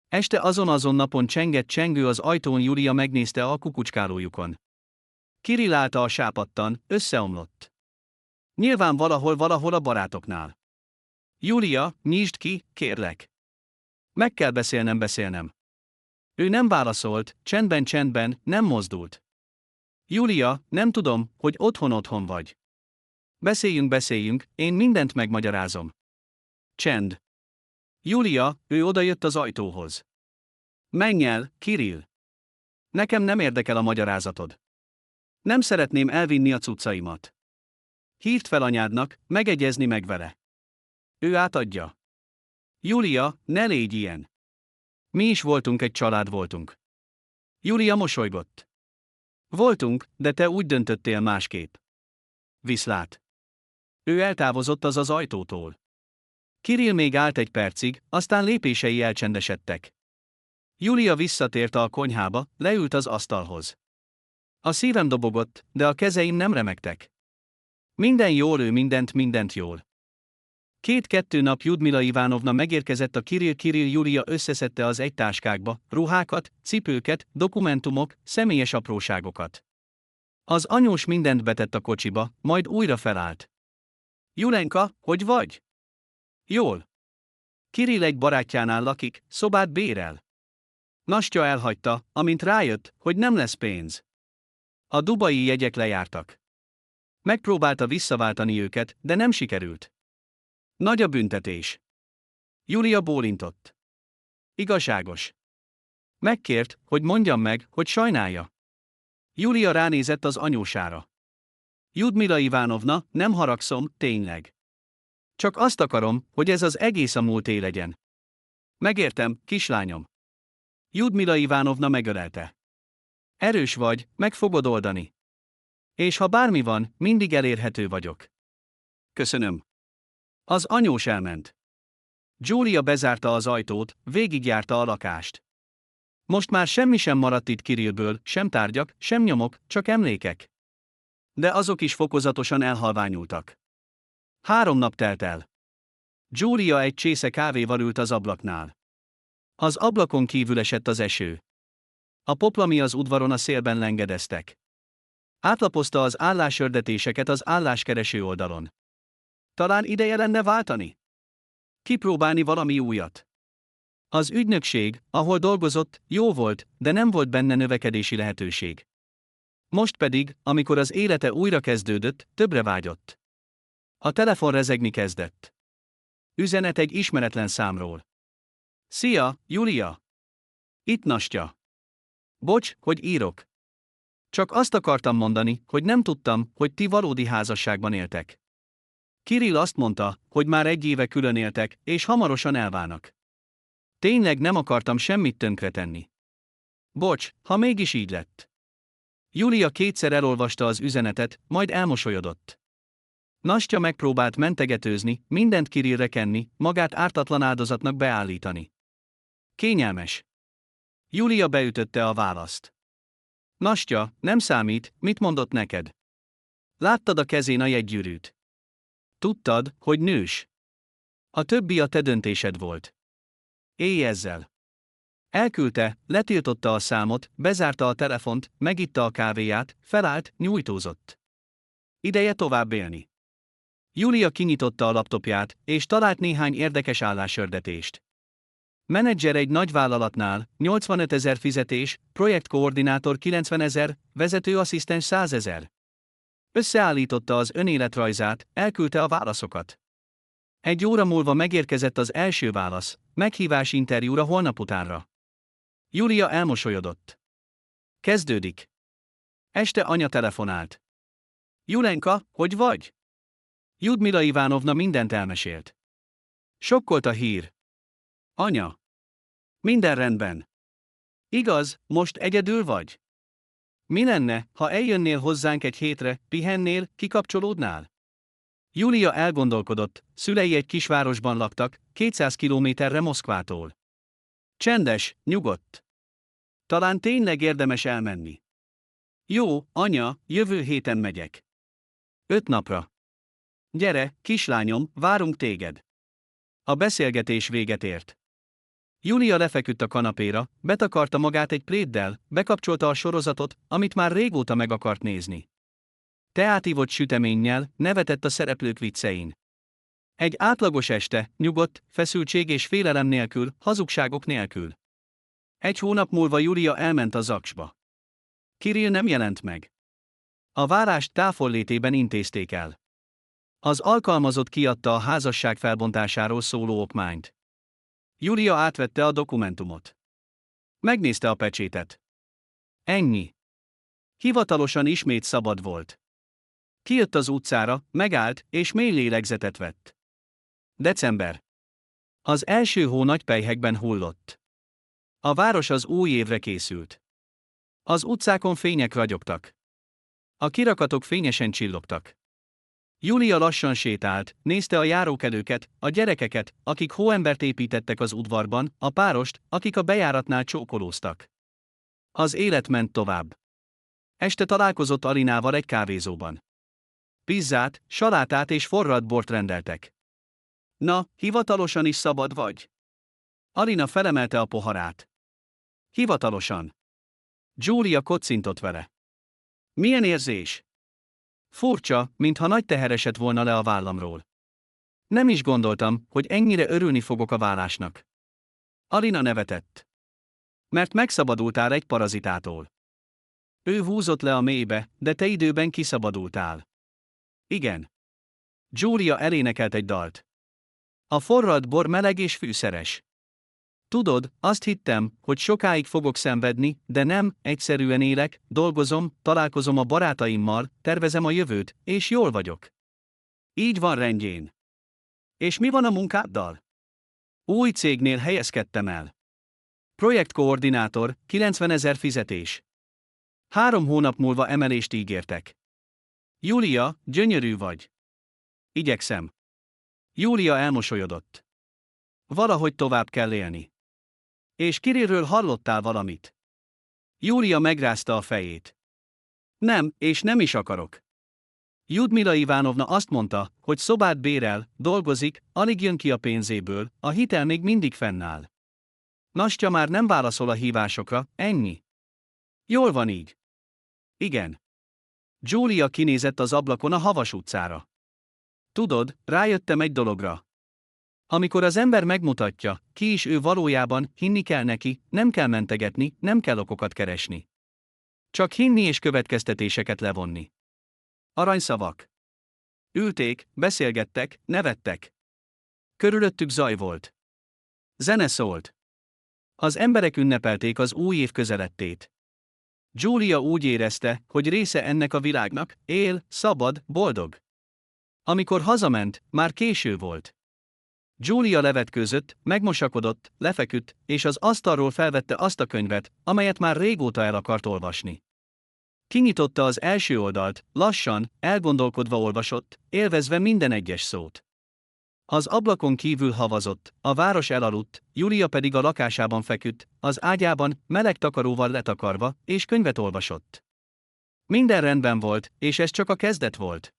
Este azon napon csengett csengő az ajtón, Julia megnézte a kukucskálójukon. Kirill állta a sápadtan, összeomlott. Nyilván valahol a barátoknál. Julia, nyisd ki, kérlek. Meg kell beszélnem. Ő nem válaszolt, csendben, nem mozdult. Julia, nem tudom, hogy otthon vagy. Beszéljünk, én mindent megmagyarázom. Csend. Julia, ő odajött az ajtóhoz. Menj el, Kirill. Nekem nem érdekel a magyarázatod. Nem szeretném elvinni a cuccaimat. Hívd fel anyádnak, megegyezni meg vele. Ő átadja. Julia, ne légy ilyen. Mi is voltunk, egy család voltunk. Julia mosolygott. Voltunk, de te úgy döntöttél másképp. Viszlát. Ő eltávozott az ajtótól. Kirill még állt 1 percig, aztán lépései elcsendesedtek. Julia visszatért a konyhába, leült az asztalhoz. A szívem dobogott, de a kezeim nem remegtek. Minden jól, ő mindent jól. 2-2 nap Ljudmila Ivanovna megérkezett, a Kirill Julia összeszedte az egy táskákba, ruhákat, cipőket, dokumentumok, személyes apróságokat. Az anyós mindent betett a kocsiba, majd újra felállt. Julenka, hogy vagy? Jól. Kirill egy barátjánál lakik, szobát bérel. Nastya elhagyta, amint rájött, hogy nem lesz pénz. A dubai jegyek lejártak. Megpróbálta visszaváltani őket, de nem sikerült. Nagy a büntetés. Julia bólintott. Igazságos. Megkért, hogy mondjam meg, hogy sajnálja. Julia ránézett az anyósára. Ljudmila Ivanovna, nem haragszom, tényleg. Csak azt akarom, hogy ez az egész a múlté legyen. Megértem, kislányom. Ljudmila Ivanovna megölelte. Erős vagy, meg fogod oldani. És ha bármi van, mindig elérhető vagyok. Köszönöm. Az anyós elment. Julia bezárta az ajtót, végigjárta a lakást. Most már semmi sem maradt itt Kirillből, sem tárgyak, sem nyomok, csak emlékek. De azok is fokozatosan elhalványultak. 3 nap telt el. Julia egy csésze kávéval ült az ablaknál. Az ablakon kívül esett az eső. A poplami az udvaron a szélben lengedeztek. Átlapozta az állásördetéseket az álláskereső oldalon. Talán ideje lenne váltani? Kipróbálni valami újat. Az ügynökség, ahol dolgozott, jó volt, de nem volt benne növekedési lehetőség. Most pedig, amikor az élete újra kezdődött, többre vágyott. A telefon rezegni kezdett. Üzenet egy ismeretlen számról. Szia, Julia! Itt Nastya. Bocs, hogy írok. Csak azt akartam mondani, hogy nem tudtam, hogy ti valódi házasságban éltek. Kirill azt mondta, hogy már 1 éve külön éltek, és hamarosan elválnak. Tényleg nem akartam semmit tönkretenni. Bocs, ha mégis így lett. Julia 2-szer elolvasta az üzenetet, majd elmosolyodott. Nastya megpróbált mentegetőzni, mindent Kirillre kenni, magát ártatlan áldozatnak beállítani. Kényelmes. Julia beütötte a választ. Nastya, nem számít, mit mondott neked? Láttad a kezén a jegygyűrűt. Tudtad, hogy nős. A többi a te döntésed volt. Élj ezzel. Elküldte, letiltotta a számot, bezárta a telefont, megitta a kávéját, felállt, nyújtózott. Ideje tovább élni. Julia kinyitotta a laptopját, és talált néhány érdekes állásördetést. Menedzser egy nagy vállalatnál, 85 000 fizetés, projektkoordinátor 90 000, vezetőasszisztens 100 000. Összeállította az önéletrajzát, elküldte a válaszokat. 1 óra múlva megérkezett az első válasz, meghívás interjúra holnap utánra. Julia elmosolyodott. Kezdődik. Este anya telefonált. Julenka, hogy vagy? Ljudmila Ivanovna mindent elmesélt. Sokkolt a hír. Anya. Minden rendben. Igaz, most egyedül vagy? Mi lenne, ha eljönnél hozzánk egy hétre, pihennél, kikapcsolódnál? Julia elgondolkodott, szülei egy kisvárosban laktak, 200 kilométerre Moszkvától. Csendes, nyugodt. Talán tényleg érdemes elmenni. Jó, anya, jövő héten megyek. 5 napra. Gyere, kislányom, várunk téged. A beszélgetés véget ért. Julia lefeküdt a kanapéra, betakarta magát egy pléddel, bekapcsolta a sorozatot, amit már régóta meg akart nézni. Teátívott süteménnyel, nevetett a szereplők viccein. Egy átlagos este, nyugodt, feszültség és félelem nélkül, hazugságok nélkül. 1 hónap múlva Julia elment a Zaksba. Kirill nem jelent meg. A várást távollétében intézték el. Az alkalmazott kiadta a házasság felbontásáról szóló okmányt. Julia átvette a dokumentumot. Megnézte a pecsétet. Ennyi. Hivatalosan ismét szabad volt. Kijött az utcára, megállt, és mély lélegzetet vett. December. Az első hó nagy pelyhekben hullott. A város az új évre készült. Az utcákon fények ragyogtak. A kirakatok fényesen csillogtak. Julia lassan sétált, nézte a járókelőket, a gyerekeket, akik hóembert építettek az udvarban, a párost, akik a bejáratnál csókolóztak. Az élet ment tovább. Este találkozott Alinával egy kávézóban. Pizzát, salátát és forralt bort rendeltek. Na, hivatalosan is szabad vagy? Alina felemelte a poharát. Hivatalosan. Giulia kocintott vele. Milyen érzés? Furcsa, mintha nagy teher esett volna le a vállamról. Nem is gondoltam, hogy ennyire örülni fogok a válásnak. Alina nevetett. Mert megszabadultál egy parazitától. Ő húzott le a mélybe, de te időben kiszabadultál. Igen. Giulia elénekelt egy dalt. A forralt bor meleg és fűszeres. Tudod, azt hittem, hogy sokáig fogok szenvedni, de nem, egyszerűen élek, dolgozom, találkozom a barátaimmal, tervezem a jövőt, és jól vagyok. Így van rendjén. És mi van a munkáddal? Új cégnél helyezkedtem el. Projektkoordinátor, 90 000 fizetés. 3 hónap múlva emelést ígértek. Julia, gyönyörű vagy. Igyekszem. Julia elmosolyodott. Valahogy tovább kell élni. És Kirillről hallottál valamit? Julia megrázta a fejét. Nem, és nem is akarok. Ljudmila Ivanovna azt mondta, hogy szobát bérel, dolgozik, alig jön ki a pénzéből, a hitel még mindig fennáll. Nastya már nem válaszol a hívásokra, ennyi. Jól van így. Igen. Giulia kinézett az ablakon a Havas utcára. Tudod, rájöttem egy dologra. Amikor az ember megmutatja, ki is ő valójában, hinni kell neki, nem kell mentegetni, nem kell okokat keresni. Csak hinni és következtetéseket levonni. Aranyszavak. Ülték, beszélgettek, nevettek. Körülöttük zaj volt. Zene szólt. Az emberek ünnepelték az új év közelettét. Giulia úgy érezte, hogy része ennek a világnak, él, szabad, boldog. Amikor hazament, már késő volt. Giulia levetkőzött, megmosakodott, lefeküdt, és az asztalról felvette azt a könyvet, amelyet már régóta el akart olvasni. Kinyitotta az első oldalt, lassan, elgondolkodva olvasott, élvezve minden egyes szót. Az ablakon kívül havazott, a város elaludt, Julia pedig a lakásában feküdt, az ágyában, meleg takaróval letakarva, és könyvet olvasott. Minden rendben volt, és ez csak a kezdet volt.